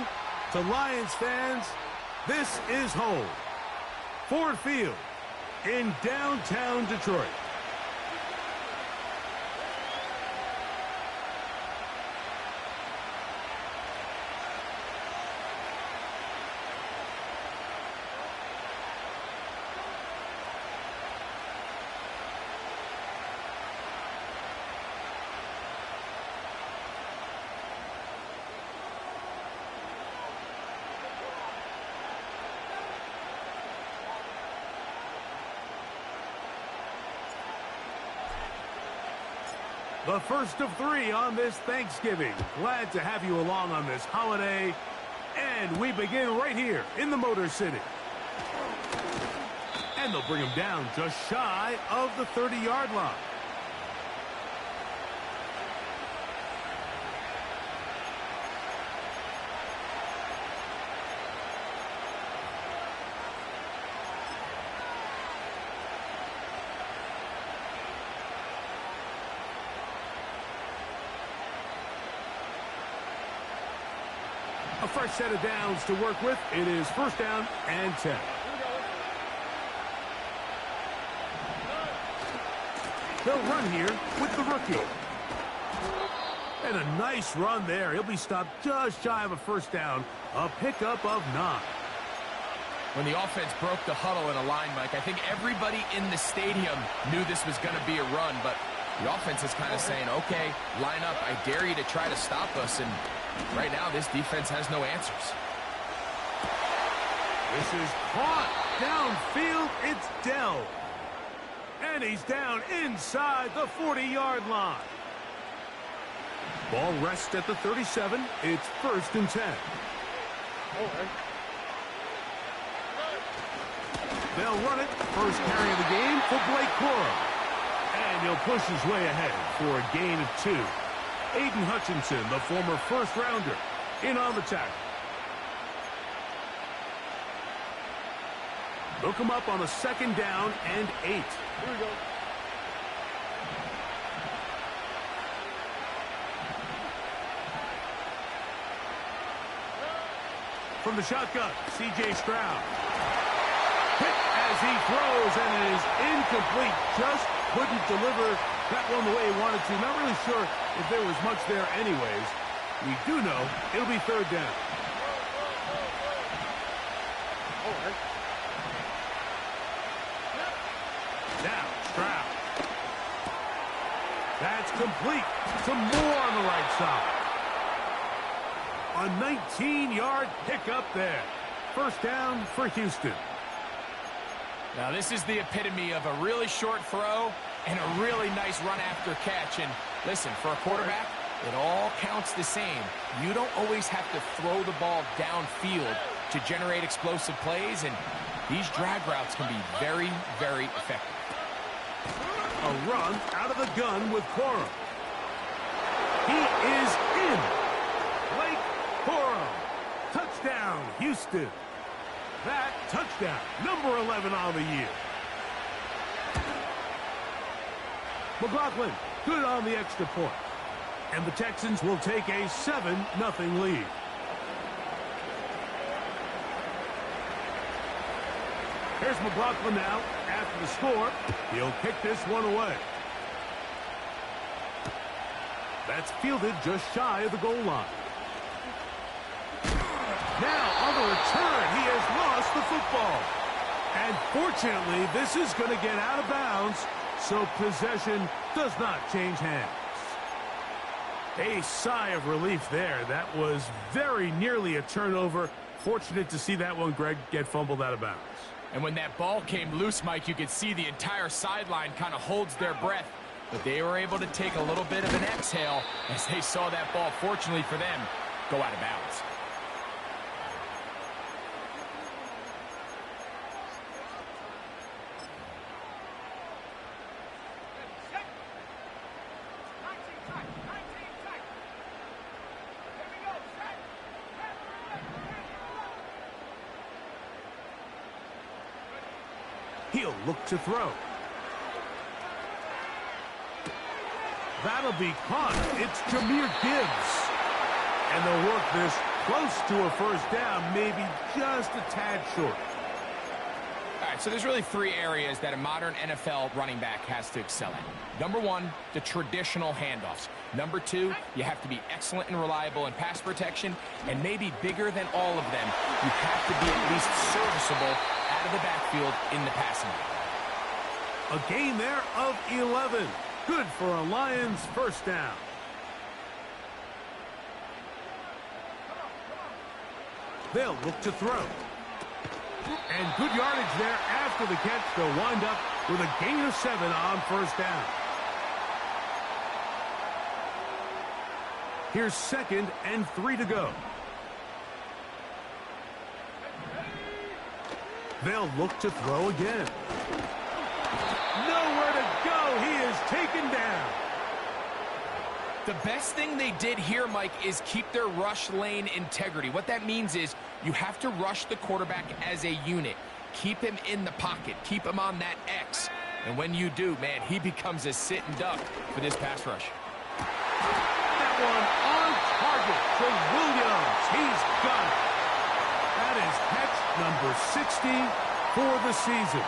To Lions fans, this is home. Ford Field in downtown Detroit. The first of 3 on this Thanksgiving. Glad to have you along on this holiday. And we begin right here in the Motor City. And they'll bring him down just shy of the 30-yard line. A fresh set of downs to work with. It is first down and 10. They'll run here with the rookie. And a nice run there. He'll be stopped just shy of a first down. A pickup of 9. When the offense broke the huddle in a line, Mike, I think everybody in the stadium knew this was going to be a run, but the offense is kind of saying, okay, line up. I dare you to try to stop us, and right now, this defense has no answers. This is caught. Downfield, it's Dell. And he's down inside the 40-yard line. Ball rests at the 37. It's first and 10. They'll run it. First carry of the game for Blake Cora. And he'll push his way ahead for a gain of 2. Aiden Hutchinson, the former first-rounder, in on the tackle. They'll come up on a second down and 8. Here we go. From the shotgun, C.J. Stroud. Hit as he throws, and it is incomplete. Just couldn't deliver that one the way he wanted to. Not really sure if there was much there anyways. We do know it'll be third down. Now, Stroud. That's complete to Moore on the right side. A 19-yard pickup there. First down for Houston. Now, this is the epitome of a really short throw and a really nice run after catch. And listen, for a quarterback, it all counts the same. You don't always have to throw the ball downfield to generate explosive plays, and these drag routes can be very, very effective. A run out of the gun with Cora. He is in. Blake Cora. Touchdown, Houston. That touchdown, number 11 on the year. McLaughlin, good on the extra point. And the Texans will take a 7-0 lead. Here's McLaughlin now after the score. He'll kick this one away. That's fielded just shy of the goal line. Now on the return, he has lost the football. And fortunately, this is going to get out of bounds, so possession does not change hands. A sigh of relief there. That was very nearly a turnover. Fortunate to see that one, Greg, get fumbled out of bounds. And when that ball came loose, Mike, you could see the entire sideline kind of holds their breath. But they were able to take a little bit of an exhale as they saw that ball, fortunately for them, go out of bounds. He'll look to throw. That'll be caught. It's Jahmyr Gibbs. And they'll work this close to a first down, maybe just a tad short. All right, so there's really three areas that a modern NFL running back has to excel at. Number one, the traditional handoffs. Number two, you have to be excellent and reliable in pass protection. And maybe bigger than all of them, you have to be at least serviceable out of the backfield in the passing game. A gain there of 11. Good for a Lions first down. They'll look to throw. And good yardage there after the catch. They'll wind up with a gain of 7 on first down. Here's 2nd and 3 to go. They'll look to throw again. Nowhere to go. He is taken down. The best thing they did here, Mike, is keep their rush lane integrity. What that means is you have to rush the quarterback as a unit. Keep him in the pocket. Keep him on that X. And when you do, man, he becomes a sit and duck for this pass rush. That one on target for Williams. He's got it. That is catch number 60 for the season.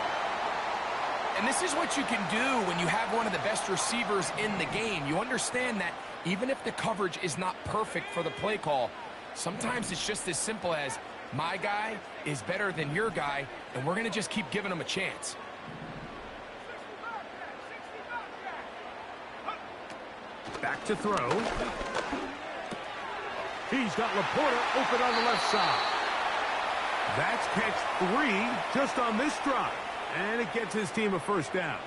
And this is what you can do when you have one of the best receivers in the game. You understand that even if the coverage is not perfect for the play call, sometimes it's just as simple as my guy is better than your guy, and we're going to just keep giving him a chance. Back to throw. He's got Laporta open on the left side. That's catch 3 just on this drive. And it gets his team a first down.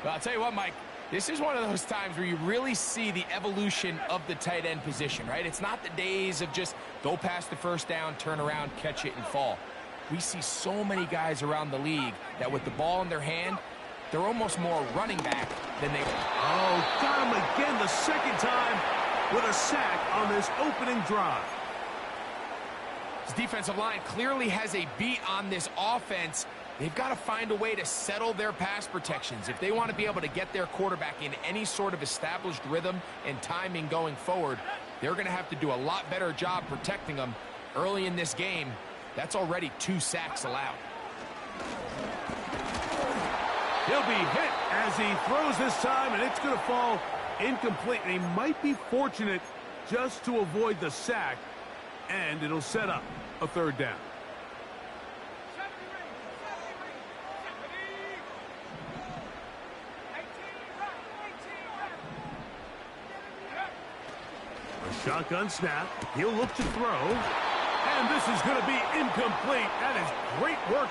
Well, I'll tell you what, Mike, this is one of those times where you really see the evolution of the tight end position, right? It's not the days of just go past the first down, turn around, catch it, and fall. We see so many guys around the league that with the ball in their hand, they're almost more running back than they are. Oh, got him again the second time with a sack on this opening drive. This defensive line clearly has a beat on this offense. They've got to find a way to settle their pass protections. If they want to be able to get their quarterback in any sort of established rhythm and timing going forward, they're going to have to do a lot better job protecting them early in this game. That's already 2 sacks allowed. He'll be hit as he throws this time, and it's going to fall incomplete. And he might be fortunate just to avoid the sack, and it'll set up a third down. Shotgun snap. He'll look to throw. And this is going to be incomplete. That is great work.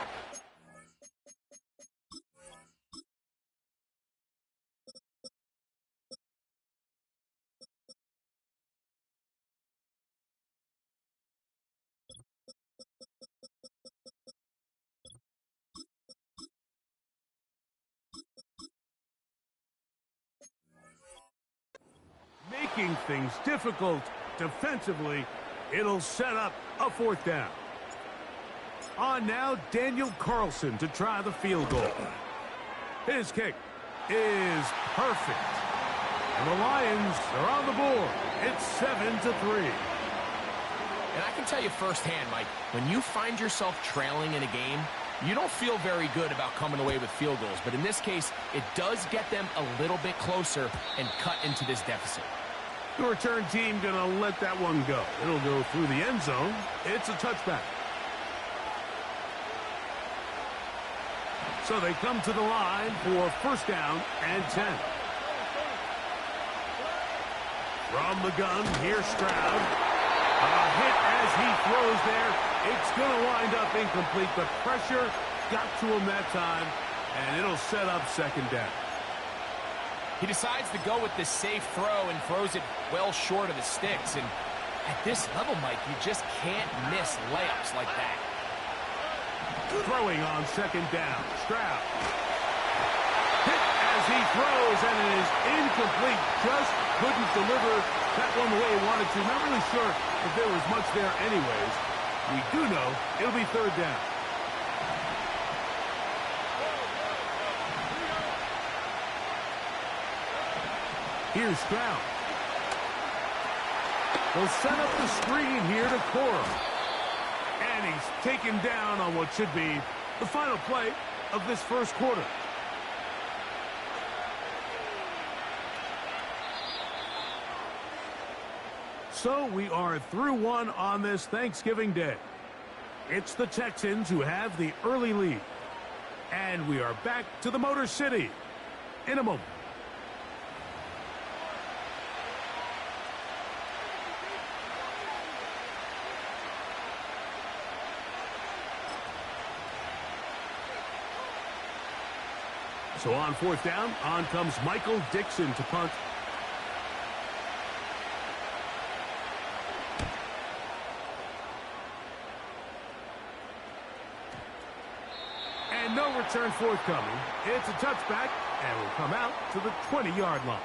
Making things difficult defensively. It'll set up a fourth down. On now, Daniel Carlson to try the field goal. His kick is perfect. And the Lions are on the board. It's 7-3. And I can tell you firsthand, Mike, when you find yourself trailing in a game, you don't feel very good about coming away with field goals. But in this case, it does get them a little bit closer and cut into this deficit. The return team going to let that one go. It'll go through the end zone. It's a touchback. So they come to the line for first down and 10. From the gun, here's Stroud. A hit as he throws there. It's going to wind up incomplete. The pressure got to him that time, and it'll set up second down. He decides to go with the safe throw and throws it well short of the sticks. And at this level, Mike, you just can't miss layups like that. Throwing on second down. Stroud. Hit as he throws, and it is incomplete. Just couldn't deliver that one the way he wanted to. Not really sure if there was much there anyways. We do know it'll be third down. Here's Stroud. They'll set up the screen here to Cora. And he's taken down on what should be the final play of this first quarter. So we are through one on this Thanksgiving Day. It's the Texans who have the early lead. And we are back to the Motor City in a moment. So on fourth down, on comes Michael Dixon to punt. And no return forthcoming. It's a touchback, and will come out to the 20-yard line.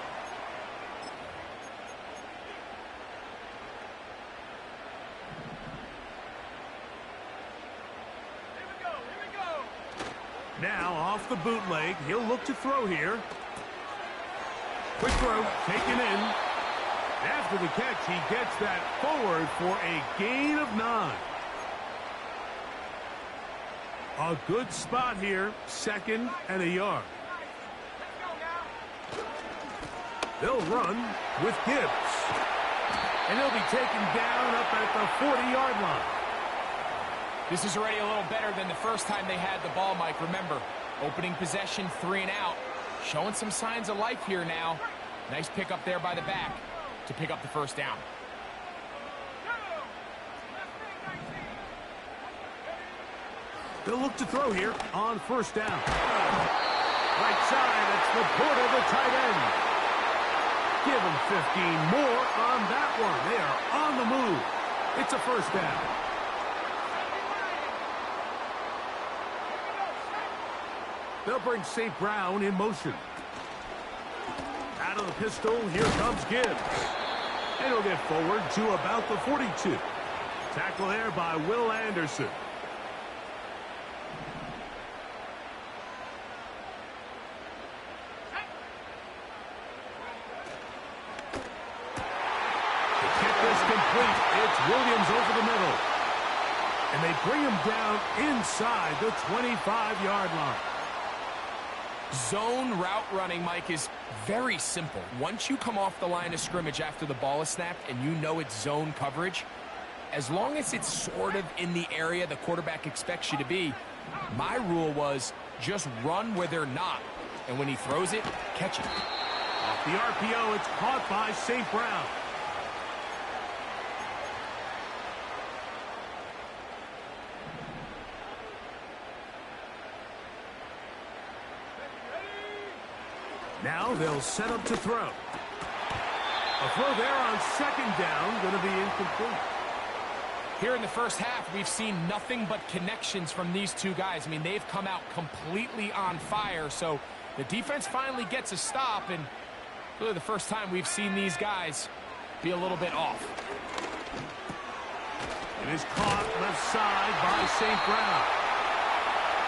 Now off the bootleg, he'll look to throw here. Quick throw, taken in. After the catch, he gets that forward for a gain of 9. A good spot here, 2nd and a yard. They'll run with Gibbs. And he'll be taken down up at the 40-yard line. This is already a little better than the first time they had the ball, Mike. Remember, opening possession, 3 and out. Showing some signs of life here now. Nice pick up there by the back to pick up the first down. They'll look to throw here on first down. Right side, it's Laporta, the tight end. Give him 15 more on that one. They are on the move. It's a first down. They'll bring St. Brown in motion. Out of the pistol, here comes Gibbs. And he'll get forward to about the 42. Tackle there by Will Anderson. The kick is complete. It's Williams over the middle. And they bring him down inside the 25-yard line. Zone route running, Mike, is very simple. Once you come off the line of scrimmage after the ball is snapped and you know it's zone coverage, as long as it's sort of in the area the quarterback expects you to be, my rule was just run where they're not. And when he throws it, catch it. Off the RPO, it's caught by St. Brown. Now they'll set up to throw. A throw there on 2nd down, going to be incomplete. Here in the first half, we've seen nothing but connections from these two guys. I mean, they've come out completely on fire, so the defense finally gets a stop, and really the first time we've seen these guys be a little bit off. It is caught left side by St. Brown.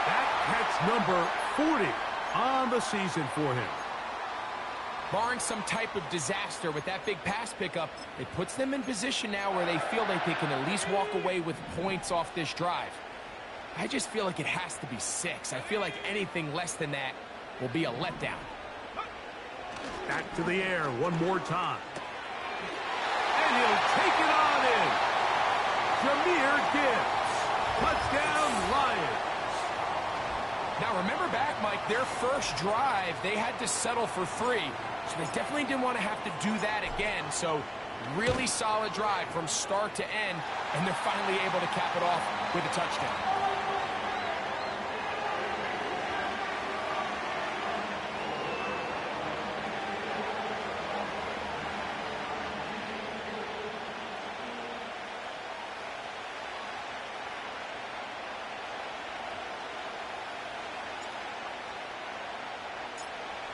That catch number 40 on the season for him. Barring some type of disaster with that big pass pickup, it puts them in position now where they feel like they can at least walk away with points off this drive. I just feel like it has to be 6. I feel like anything less than that will be a letdown. Back to the air one more time. And he'll take it on in. Jahmyr Gibbs. Touchdown, Lions. Now remember back, Mike, their first drive, they had to settle for 3. So they definitely didn't want to have to do that again. So really solid drive from start to end, and they're finally able to cap it off with a touchdown.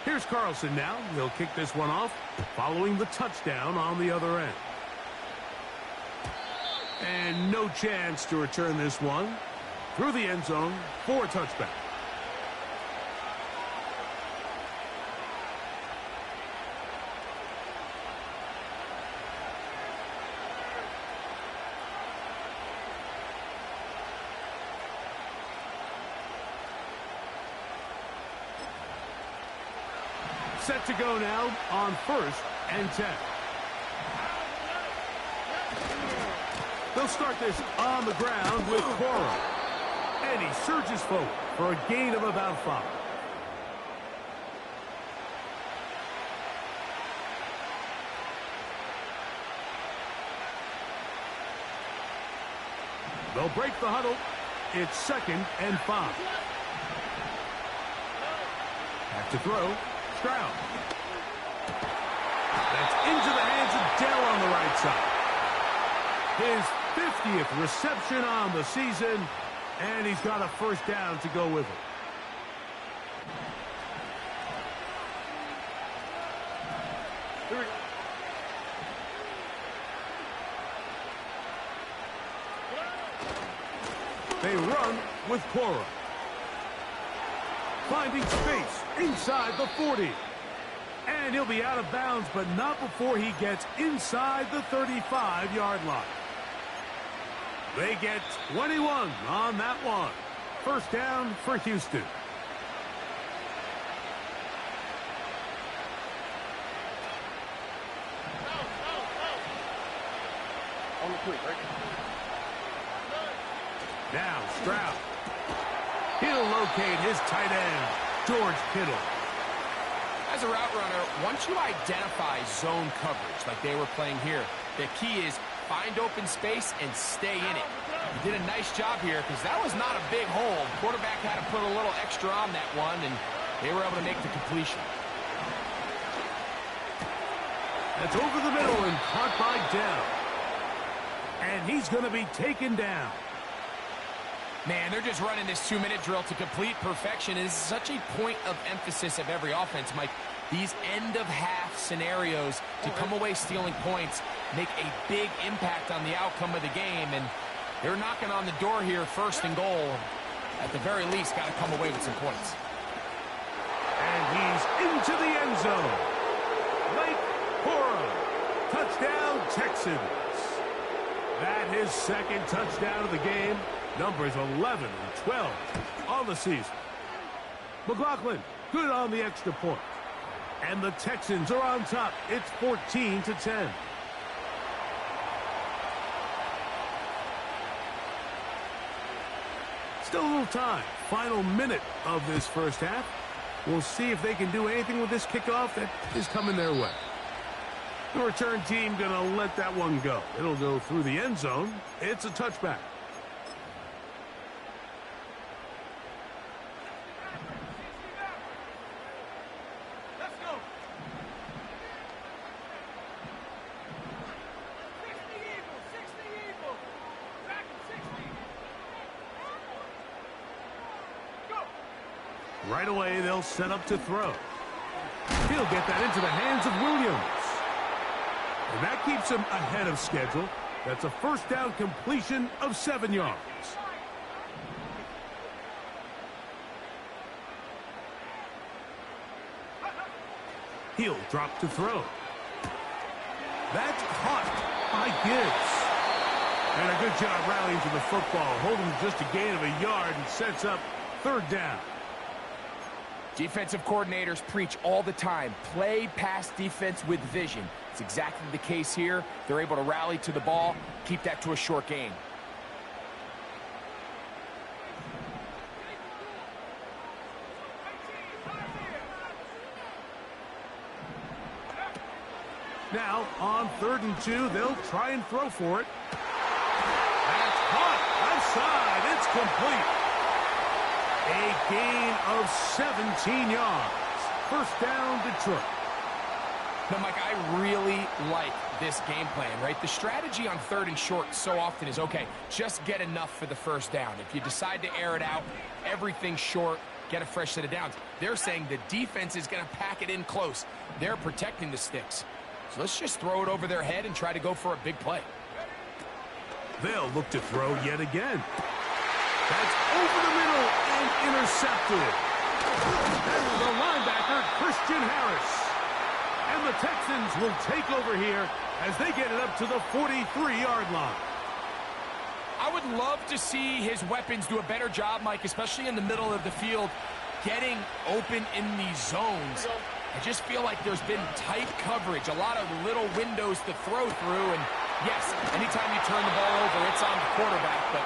Here's Carlson now. He'll kick this one off following the touchdown on the other end. And no chance to return this one through the end zone for a touchback. Set to go now on 1st and 10. They'll start this on the ground with Cora. And he surges forward for a gain of about 5. They'll break the huddle. It's 2nd and 5. Back to throw. Stroud. That's into the hands of Dell on the right side. His 50th reception on the season, and he's got a first down to go with it. Here we go. They run with Cora. Finding space inside the 40. And he'll be out of bounds, but not before he gets inside the 35-yard line. They get 21 on that one. First down for Houston. On the quick, right? Now Stroud. He'll locate his tight end, George Kittle. As a route runner, once you identify zone coverage like they were playing here, the key is find open space and stay in it. He did a nice job here because that was not a big hole. The quarterback had to put a little extra on that one, and they were able to make the completion. That's over the middle and caught by Dell. And he's going to be taken down. Man, they're just running this 2-minute drill to complete perfection. It is such a point of emphasis of every offense, Mike. These end-of-half scenarios to come away stealing points make a big impact on the outcome of the game, and they're knocking on the door here, 1st and goal. At the very least, got to come away with some points. And he's into the end zone. Lake Cora. Touchdown, Texans. That his 2nd touchdown of the game. Numbers 11 and 12 on the season. McLaughlin, good on the extra point. And the Texans are on top. It's 14-10. Still a little time. Final minute of this first half. We'll see if they can do anything with this kickoff that is coming their way. The return team going to let that one go. It'll go through the end zone. It's a touchback. Right away, they'll set up to throw. He'll get that into the hands of Williams. And that keeps him ahead of schedule. That's a first down completion of 7 yards. He'll drop to throw. That's caught by Gibbs. And a good job rallying to the football, holding just a gain of a yard and sets up 3rd down. Defensive coordinators preach all the time, play pass defense with vision. It's exactly the case here. They're able to rally to the ball, keep that to a short gain. Now, on 3rd and 2, they'll try and throw for it. That's caught outside. It's complete. A gain of 17 yards. First down, Detroit. Now, Mike, I really like this game plan, right? The strategy on 3rd and short so often is, okay, just get enough for the first down. If you decide to air it out, everything short, get a fresh set of downs. They're saying the defense is going to pack it in close. They're protecting the sticks. So let's just throw it over their head and try to go for a big play. They'll look to throw yet again. That's over the middle and intercepted. That's the linebacker, Christian Harris. And the Texans will take over here as they get it up to the 43-yard line. I would love to see his weapons do a better job, Mike, especially in the middle of the field, getting open in these zones. I just feel like there's been tight coverage, a lot of little windows to throw through, and yes, anytime you turn the ball over, it's on the quarterback, but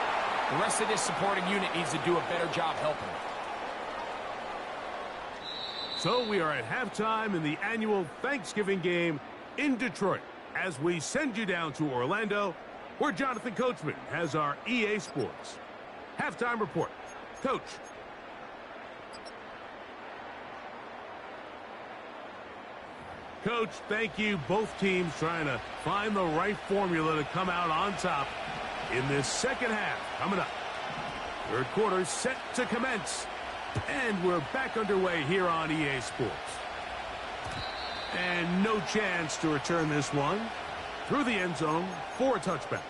the rest of this supporting unit needs to do a better job helping. So we are at halftime in the annual Thanksgiving game in Detroit as we send you down to Orlando, where Jonathan Coachman has our EA Sports halftime report. Coach. Coach, thank you. Both teams trying to find the right formula to come out on top in this second half. Coming up, third quarter set to commence. And we're back underway here on EA Sports. And no chance to return this one through the end zone for a touchback.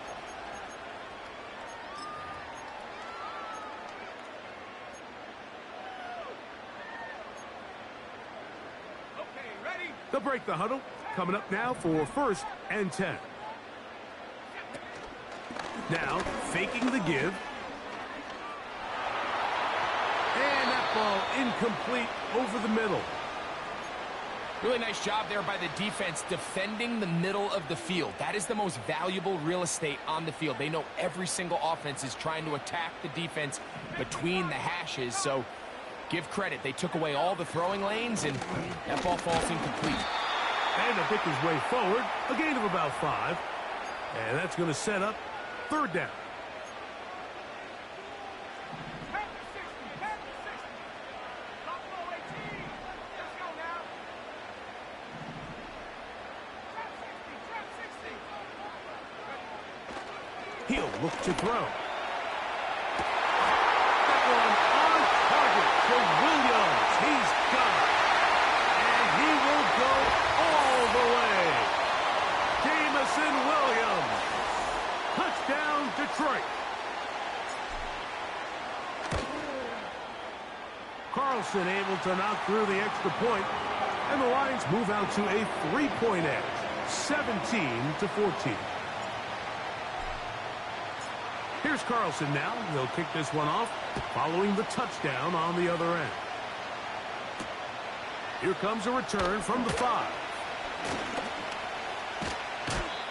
Okay, ready? They'll break the huddle. Coming up now for 1st and 10. Now, faking the give. And that ball incomplete over the middle. Really nice job there by the defense defending the middle of the field. That is the most valuable real estate on the field. They know every single offense is trying to attack the defense between the hashes, so give credit. They took away all the throwing lanes, and that ball falls incomplete. And to pick his way forward, a gain of about 5. And that's going to set up 3rd down. He'll look to throw. That one on target for Williams. He's got it. And he will go all the way. Jamison Williams. Touchdown, Detroit. Carlson able to knock through the extra point, and the Lions move out to a 3-point edge, 17-14. Here's Carlson now. He'll kick this one off following the touchdown on the other end. Here comes a return from the 5.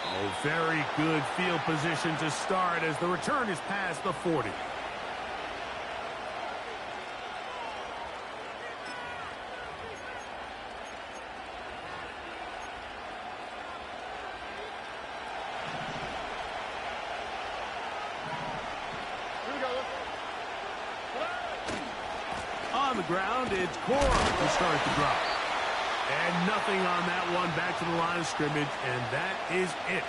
Oh, very good field position to start as the return is past the 40. On the ground, it's Cora to start the drop. And nothing on that one, back to the line of scrimmage, and that is it.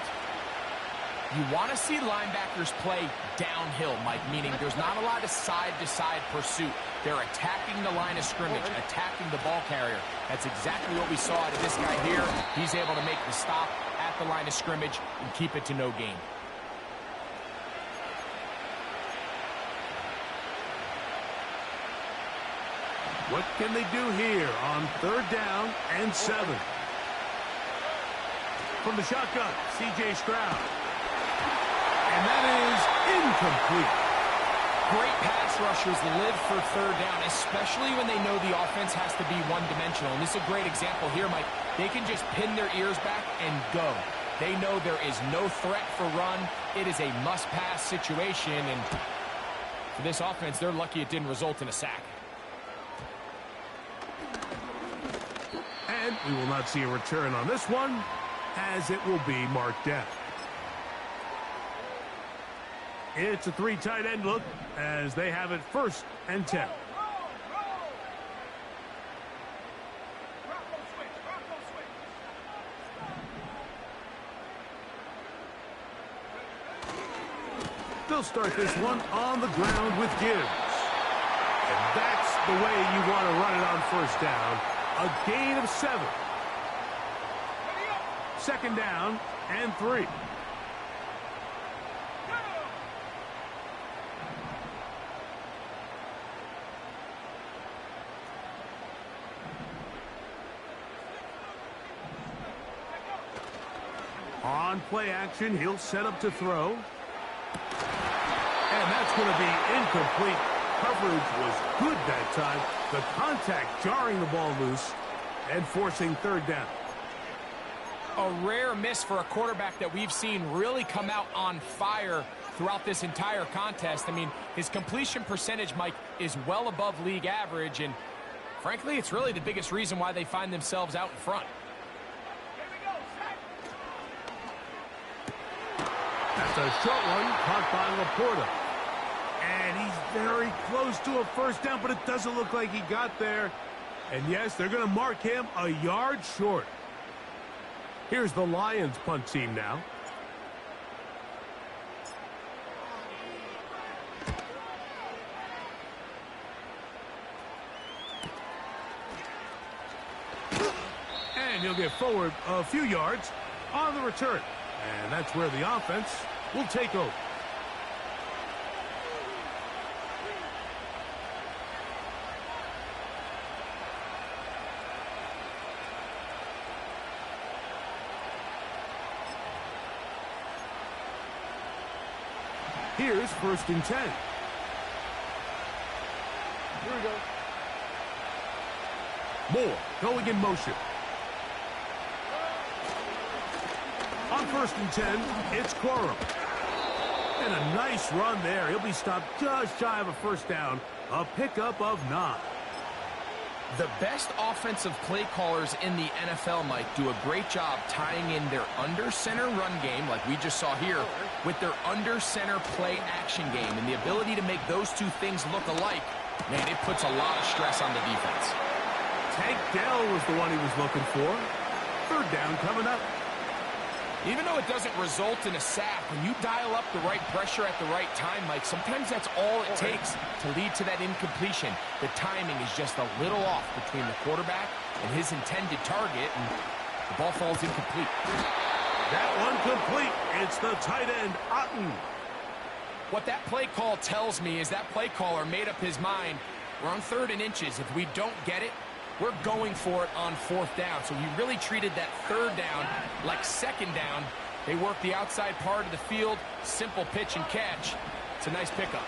You want to see linebackers play downhill, Mike, meaning there's not a lot of side-to-side pursuit. They're attacking the line of scrimmage, attacking the ball carrier. That's exactly what we saw out of this guy here. He's able to make the stop at the line of scrimmage and keep it to no gain. What can they do here on 3rd down and 7? From the shotgun, C.J. Stroud. And that is incomplete. Great pass rushers live for 3rd down, especially when they know the offense has to be one-dimensional. And this is a great example here, Mike. They can just pin their ears back and go. They know there is no threat for run. It is a must-pass situation. And for this offense, they're lucky it didn't result in a sack. And we will not see a return on this one, as it will be marked down. It's a 3 tight end look as they have it 1st and 10. They'll start this one on the ground with Gibbs. And that's the way you want to run it on 1st down. A gain of 7. 2nd down and 3. On play action, he'll set up to throw. And that's going to be incomplete. Coverage was good that time. The contact jarring the ball loose. and forcing third down. A rare miss for a quarterback that we've seen really come out on fire throughout this entire contest. I mean, his completion percentage, Mike, is well above league average, and frankly, it's really the biggest reason why they find themselves out in front. That's a short one caught by Laporta. And he's very close to a first down, but it doesn't look like he got there. And yes, they're going to mark him a yard short. Here's the Lions punt team now. And he'll get forward a few yards on the return. And that's where the offense will take over. Here's 1st and 10. Here we go. Moore going in motion. On 1st and 10, it's Corum. And a nice run there. He'll be stopped just shy of a first down. A pickup of 9. The best offensive play callers in the NFL, Mike, do a great job tying in their under-center run game, like we just saw here, with their under-center play action game. And the ability to make those two things look alike, man, it puts a lot of stress on the defense. Tank Dell was the one he was looking for. 3rd down coming up. Even though it doesn't result in a sack, when you dial up the right pressure at the right time, Mike, sometimes that's all it takes to lead to that incompletion. The timing is just a little off between the quarterback and his intended target, and the ball falls incomplete. That one complete. It's the tight end, Otten. What that play call tells me is that play caller made up his mind. We're on 3rd and inches. If we don't get it, we're going for it on 4th down. So he really treated that 3rd down like 2nd down. They work the outside part of the field. Simple pitch and catch. It's a nice pickup.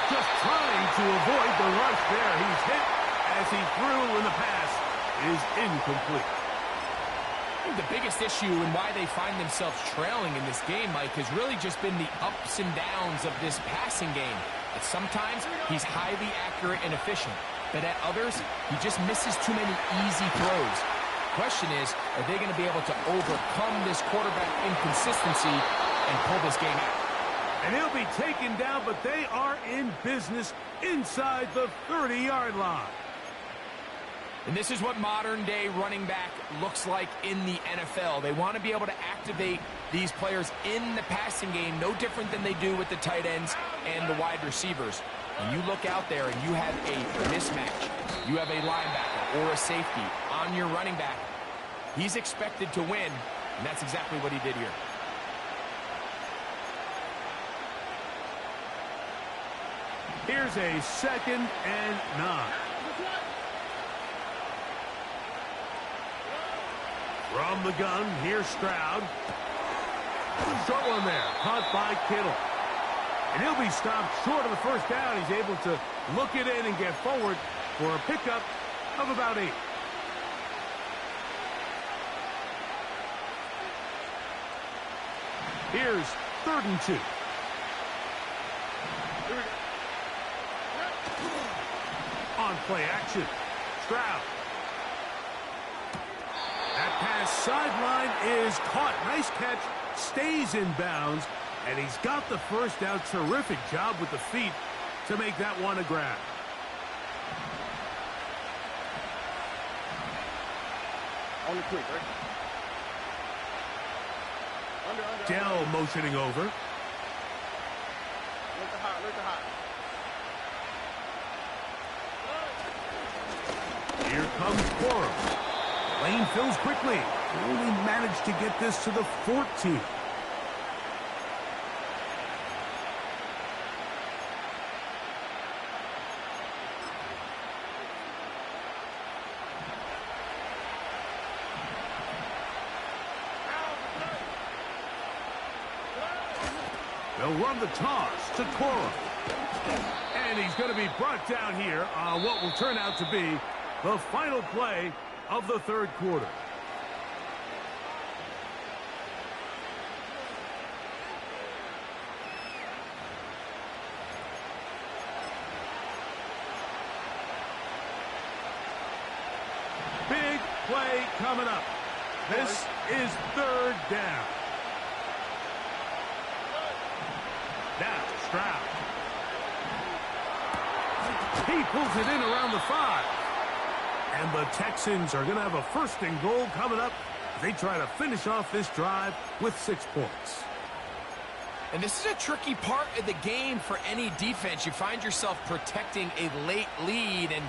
Just trying to avoid the rush there. He's hit as he threw, and the pass is incomplete. I think the biggest issue and why they find themselves trailing in this game, Mike, has really just been the ups and downs of this passing game. At sometimes, he's highly accurate and efficient, but at others, he just misses too many easy throws. Question is, are they going to be able to overcome this quarterback inconsistency and pull this game out? And he'll be taken down, but they are in business inside the 30-yard line. And this is what modern-day running back looks like in the NFL. They want to be able to activate these players in the passing game, no different than they do with the tight ends and the wide receivers. When you look out there and you have a mismatch, you have a linebacker or a safety on your running back, he's expected to win, and that's exactly what he did here. Here's a 2nd and 9. From the gun, here's Stroud. Short one there, caught by Kittle. And he'll be stopped short of the first down. He's able to look it in and get forward for a pickup of about 8. Here's 3rd and 2. On play action, Stroud. That pass sideline is caught. Nice catch, stays in bounds, and he's got the first down. Terrific job with the feet to make that one a grab. On the quick, right? Dell motioning over. Look the hot, look the hot. Here comes Corum. Lane fills quickly. Only managed to get this to the 14. They'll run the toss to Corum. And he's going to be brought down here on what will turn out to be the final play of the third quarter. Big play coming up. This is third down. Now Stroud. He pulls it in around the 5. And the Texans are going to have a first and goal coming up. They try to finish off this drive with 6 points. And this is a tricky part of the game for any defense. You find yourself protecting a late lead, and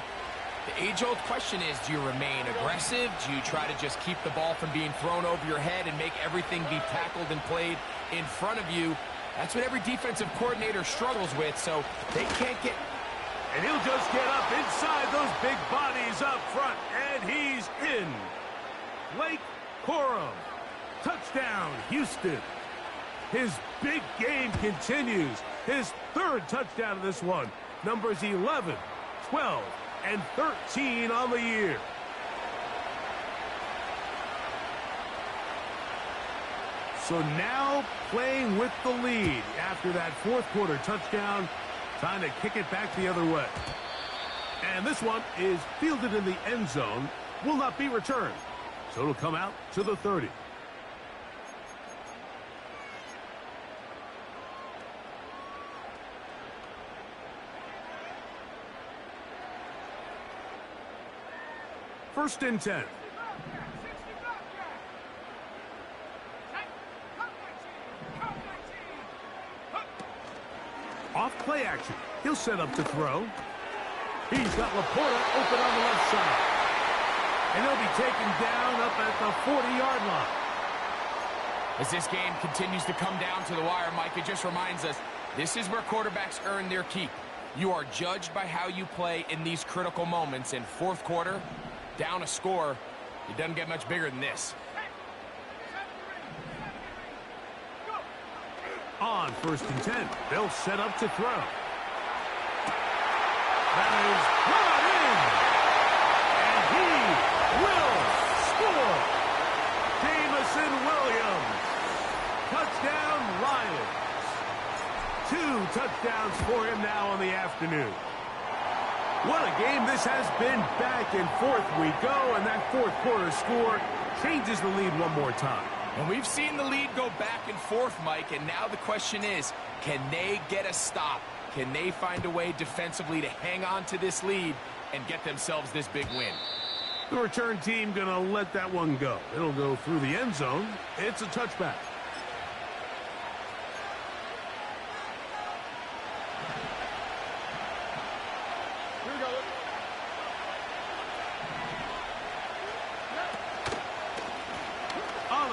the age-old question is, do you remain aggressive? Do you try to just keep the ball from being thrown over your head and make everything be tackled and played in front of you? That's what every defensive coordinator struggles with, so they can't get... And he'll just get up inside those big bodies up front, and he's in. Blake Corum. Touchdown, Houston. His big game continues. His third touchdown of this one. Numbers 11, 12, and 13 on the year. So now playing with the lead after that fourth quarter touchdown, trying to kick it back the other way. And this one is fielded in the end zone, will not be returned. So it'll come out to the 30. First and 10. Off play action. He'll set up to throw. He's got Laporta open on the left side. And he'll be taken down up at the 40-yard line. As this game continues to come down to the wire, Mike, it just reminds us, this is where quarterbacks earn their keep. You are judged by how you play in these critical moments. In fourth quarter, down a score, it doesn't get much bigger than this. On first and 10, they'll set up to throw. That is brought in. And he will score. Jamison Williams. Touchdown, Lions. 2 touchdowns for him now on the afternoon. What a game this has been. Back and forth we go, and that fourth quarter score changes the lead one more time. And we've seen the lead go back and forth, Mike, and now the question is, can they get a stop? Can they find a way defensively to hang on to this lead and get themselves this big win? The return team going to let that one go. It'll go through the end zone. It's a touchback.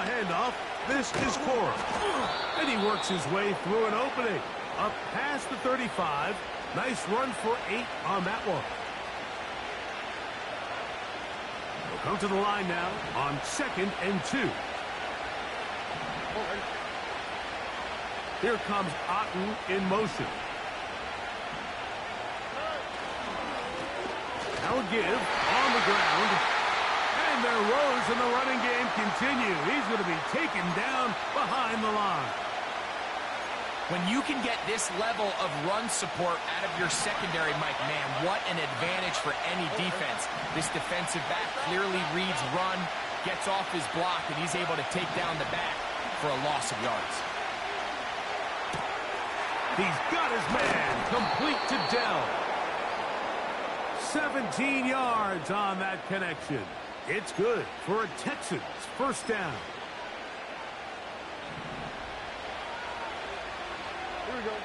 Handoff. This is Corum. And he works his way through an opening. Up past the 35. Nice run for 8 on that one. We'll come to the line now on 2nd and 2. Here comes Otten in motion. Now a give on the ground. And their woes in the running game continue. He's going to be taken down behind the line. When you can get this level of run support out of your secondary, Mike, man, what an advantage for any defense. This defensive back clearly reads run, gets off his block, and he's able to take down the back for a loss of yards. He's got his man complete to Dell. 17 yards on that connection. It's good for a Texans first down. Here we go.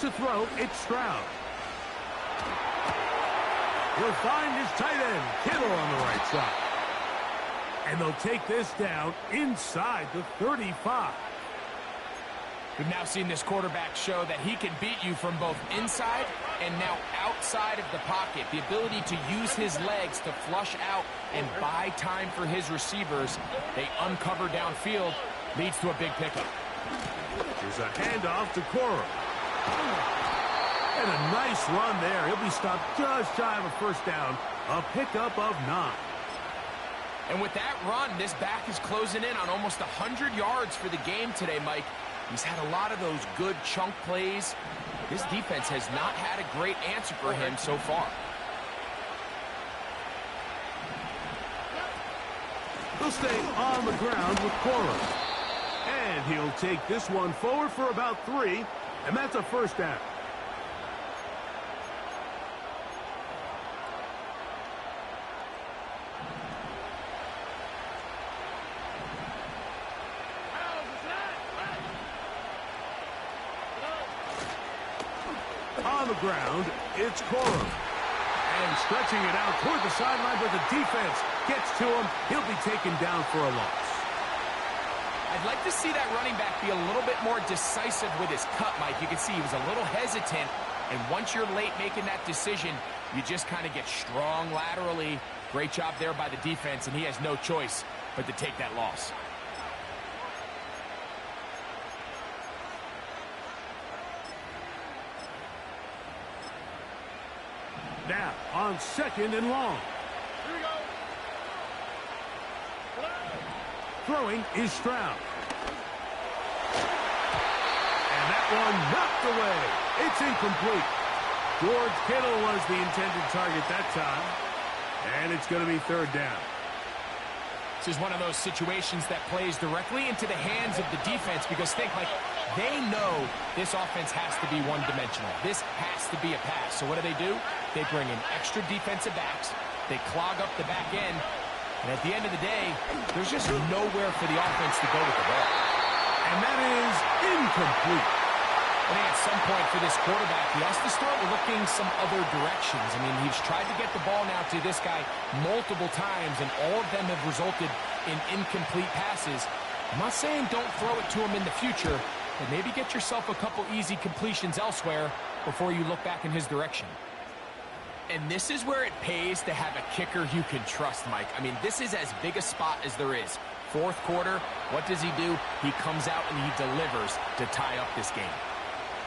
To throw, it's Stroud. He'll find his tight end, Kittle, on the right side. And they'll take this down inside the 35. We've now seen this quarterback show that he can beat you from both inside and now outside of the pocket. The ability to use his legs to flush out and buy time for his receivers. They uncover downfield, leads to a big pickup. Here's a handoff to Cora. And a nice run there. He'll be stopped just shy of a first down. A pickup of 9. And with that run, this back is closing in on almost 100 yards for the game today, Mike. He's had a lot of those good chunk plays. This defense has not had a great answer for him so far. He'll stay on the ground with Cora. And he'll take this one forward for about 3, and that's a first down. On the ground, it's Cora. And stretching it out toward the sideline, but the defense gets to him. He'll be taken down for a loss. I'd like to see that running back be a little bit more decisive with his cut, Mike. You can see he was a little hesitant, and once you're late making that decision, you just kind of get strong laterally. Great job there by the defense, and he has no choice but to take that loss. Now, on 2nd and long. Here we go. Throwing is Stroud. And that one knocked away. It's incomplete. George Kittle was the intended target that time. And it's going to be 3rd down. This is one of those situations that plays directly into the hands of the defense because think, like, they know this offense has to be one-dimensional. This has to be a pass. So what do? They bring in extra defensive backs. They clog up the back end. And at the end of the day, there's just nowhere for the offense to go with the ball. And that is incomplete. I think at some point for this quarterback, he has to start looking some other directions. I mean, he's tried to get the ball now to this guy multiple times, and all of them have resulted in incomplete passes. I'm not saying don't throw it to him in the future, but maybe get yourself a couple easy completions elsewhere before you look back in his direction. And this is where it pays to have a kicker you can trust, Mike. I mean, this is as big a spot as there is. 4th quarter, what does he do? He comes out and he delivers to tie up this game.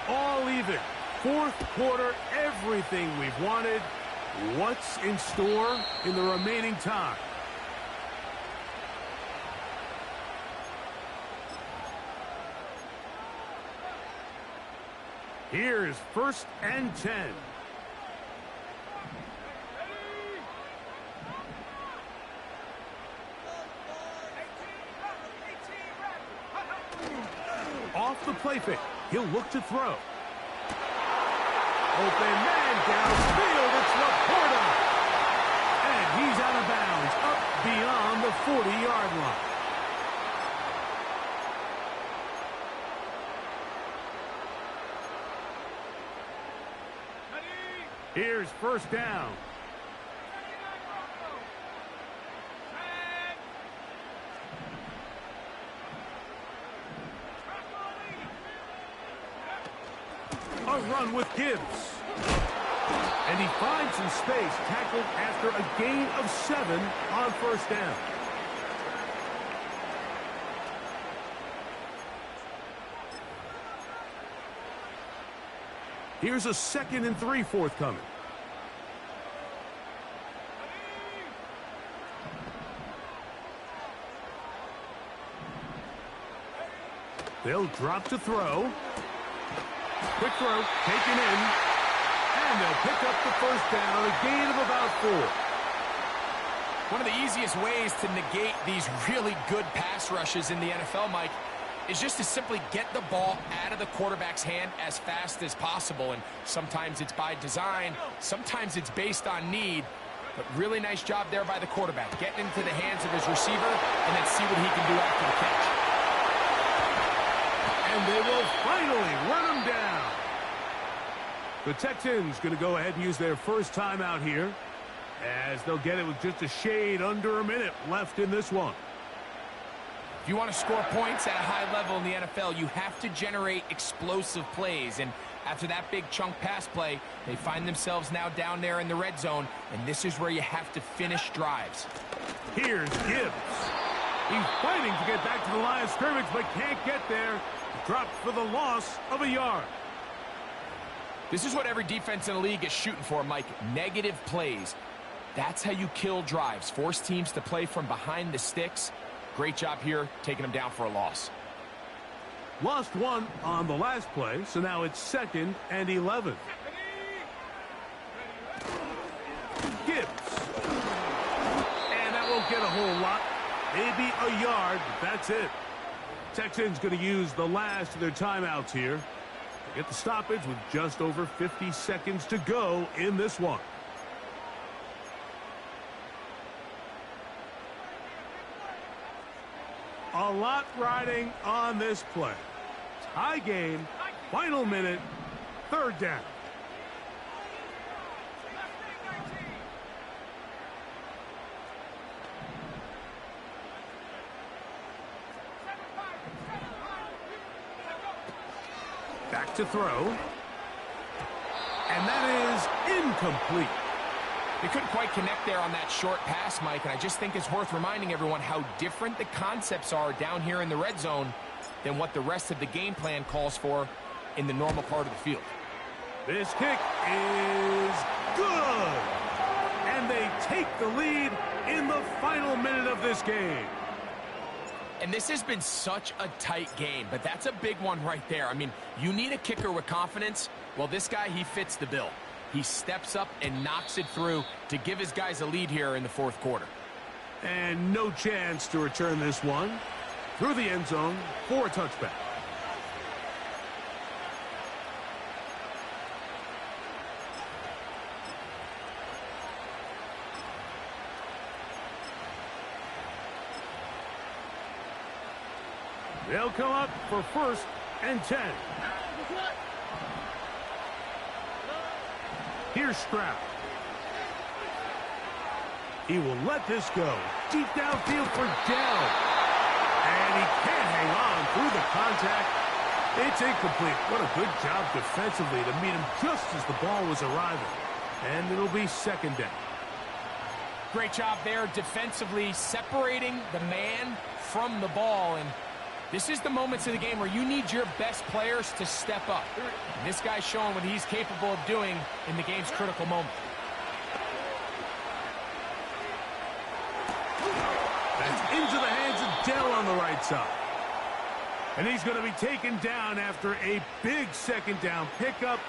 All even. 4th quarter, everything we've wanted. What's in store in the remaining time? Here's 1st and 10. Off the play fake. He'll look to throw. Open man downfield. It's Laporta. And he's out of bounds up beyond the 40-yard line. Here's 1st down. A run with Gibbs. And he finds some space, tackled after a gain of 7 on 1st down. Here's a 2nd and 3 forthcoming. They'll drop to throw. Quick throw, taken in. And they'll pick up the 1st down, a gain of about 4. One of the easiest ways to negate these really good pass rushes in the NFL, Mike, is just to simply get the ball out of the quarterback's hand as fast as possible. And sometimes it's by design, sometimes it's based on need. But really nice job there by the quarterback, getting into the hands of his receiver and then see what he can do after the catch. And they will finally run him down. The Texans going to go ahead and use their first timeout here, as they'll get it with just a shade under a minute left in this one. If you want to score points at a high level in the NFL, you have to generate explosive plays. And after that big chunk pass play, they find themselves now down there in the red zone, and this is where you have to finish drives. Here's Gibbs. He's fighting to get back to the line of scrimmage, but can't get there. Dropped for the loss of a yard. This is what every defense in the league is shooting for, Mike. Negative plays. That's how you kill drives. Force teams to play from behind the sticks. Great job here, taking them down for a loss. Lost one on the last play, so now it's 2nd and 11. Gibbs. And that won't get a whole lot. Maybe a yard, but that's it. Texans going to use the last of their timeouts here. They get the stoppage with just over 50 seconds to go in this one. A lot riding on this play. Tie game, final minute, 3rd down. Back to throw. And that is incomplete. They couldn't quite connect there on that short pass, Mike, and I just think it's worth reminding everyone how different the concepts are down here in the red zone than what the rest of the game plan calls for in the normal part of the field. This kick is good. And they take the lead in the final minute of this game. And this has been such a tight game, but that's a big one right there. I mean, you need a kicker with confidence. Well, this guy, he fits the bill. He steps up and knocks it through to give his guys a lead here in the 4th quarter. And no chance to return this one through the end zone for a touchback. They'll come up for 1st and 10. Here's Stroud. He will let this go. Deep downfield for down. And he can't hang on through the contact. It's incomplete. What a good job defensively to meet him just as the ball was arriving. And it'll be 2nd down. Great job there defensively, separating the man from the ball. And this is the moments of the game where you need your best players to step up. And this guy's showing what he's capable of doing in the game's critical moment. That's into the hands of Dell on the right side. And he's going to be taken down after a big 2nd down pickup.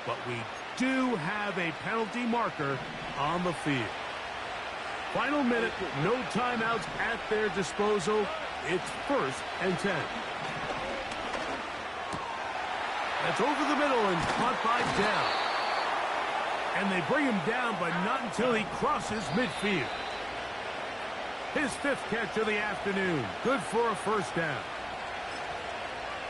But we do have a penalty marker on the field. Final minute, no timeouts at their disposal. It's 1st and 10. That's over the middle and caught by Dell. And they bring him down, but not until he crosses midfield. His 5th catch of the afternoon. Good for a 1st down.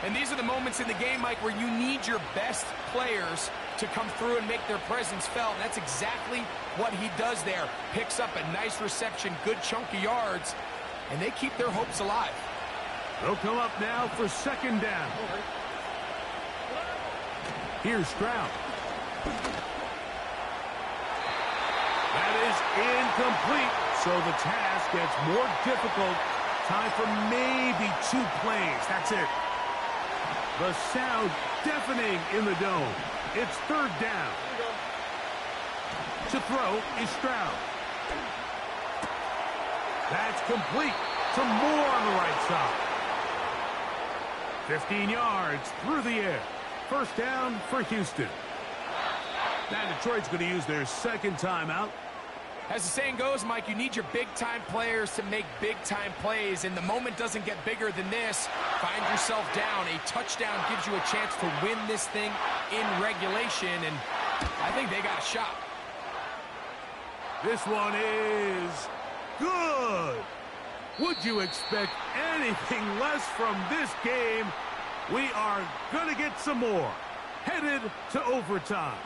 And these are the moments in the game, Mike, where you need your best players to come through and make their presence felt. And that's exactly what he does there. Picks up a nice reception, good chunk of yards, and they keep their hopes alive. They'll come up now for 2nd down. Here's Stroud. That is incomplete, so the task gets more difficult. Time for maybe 2 plays. That's it. The sound deafening in the dome. It's 3rd down. To throw is Stroud. That's complete. Some more on the right side. 15 yards through the air. 1st down for Houston. Now Detroit's going to use their 2nd timeout. As the saying goes, Mike, you need your big-time players to make big-time plays, and the moment doesn't get bigger than this. Find yourself down. A touchdown gives you a chance to win this thing in regulation, and I think they got a shot. This one is good. Would you expect anything less from this game? We are going to get some more. Headed to overtime.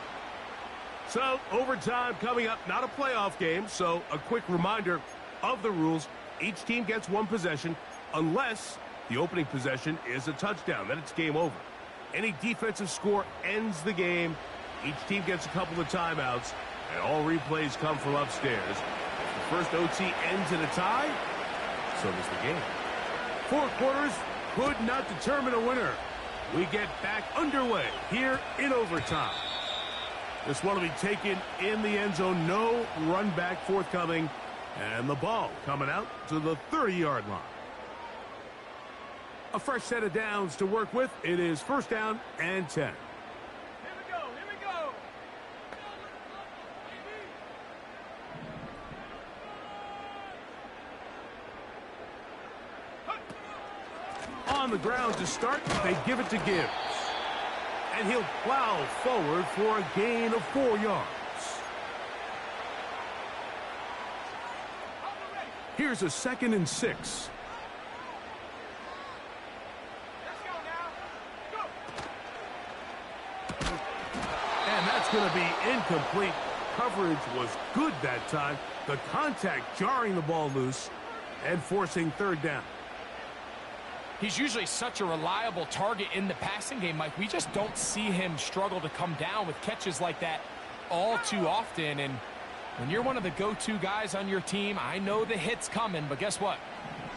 So, overtime coming up, not a playoff game, so a quick reminder of the rules. Each team gets 1 possession. unless the opening possession is a touchdown. Then it's game over. Any defensive score ends the game. Each team gets a couple of timeouts, and all replays come from upstairs. If the first OT ends in a tie, so does the game. 4 quarters could not determine a winner. We get back underway here in overtime. This one will be taken in the end zone. No run back forthcoming. And the ball coming out to the 30-yard line. A fresh set of downs to work with. It is first down and 10. Here we go, here we go. On the ground to start, they give it to Gibbs. And he'll plow forward for a gain of 4 yards. Here's a 2nd and 6. Let's go now. Go. And that's going to be incomplete. Coverage was good that time. The contact jarring the ball loose and forcing 3rd down. He's usually such a reliable target in the passing game, Mike. We just don't see him struggle to come down with catches like that all too often. And when you're one of the go-to guys on your team, I know the hit's coming, but guess what?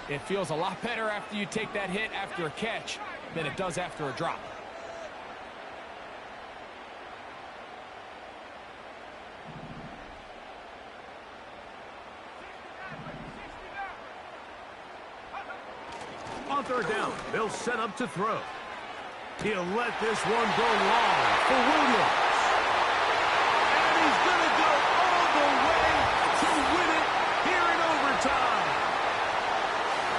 It feels a lot better after you take that hit after a catch than it does after a drop. On 3rd down, they'll set up to throw. He'll let this one go long for Williams. And he's going to go all the way to win it here in overtime.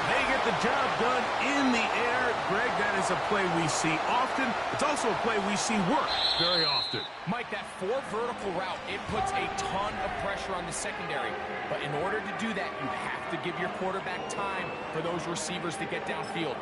They get the job done in the air. Greg, that is a play we see often. It's also a play we see work very often. Mike, that 4 vertical route, it puts a ton of pressure on the secondary. But in order to do that, you have to give your quarterback time for those receivers to get downfield.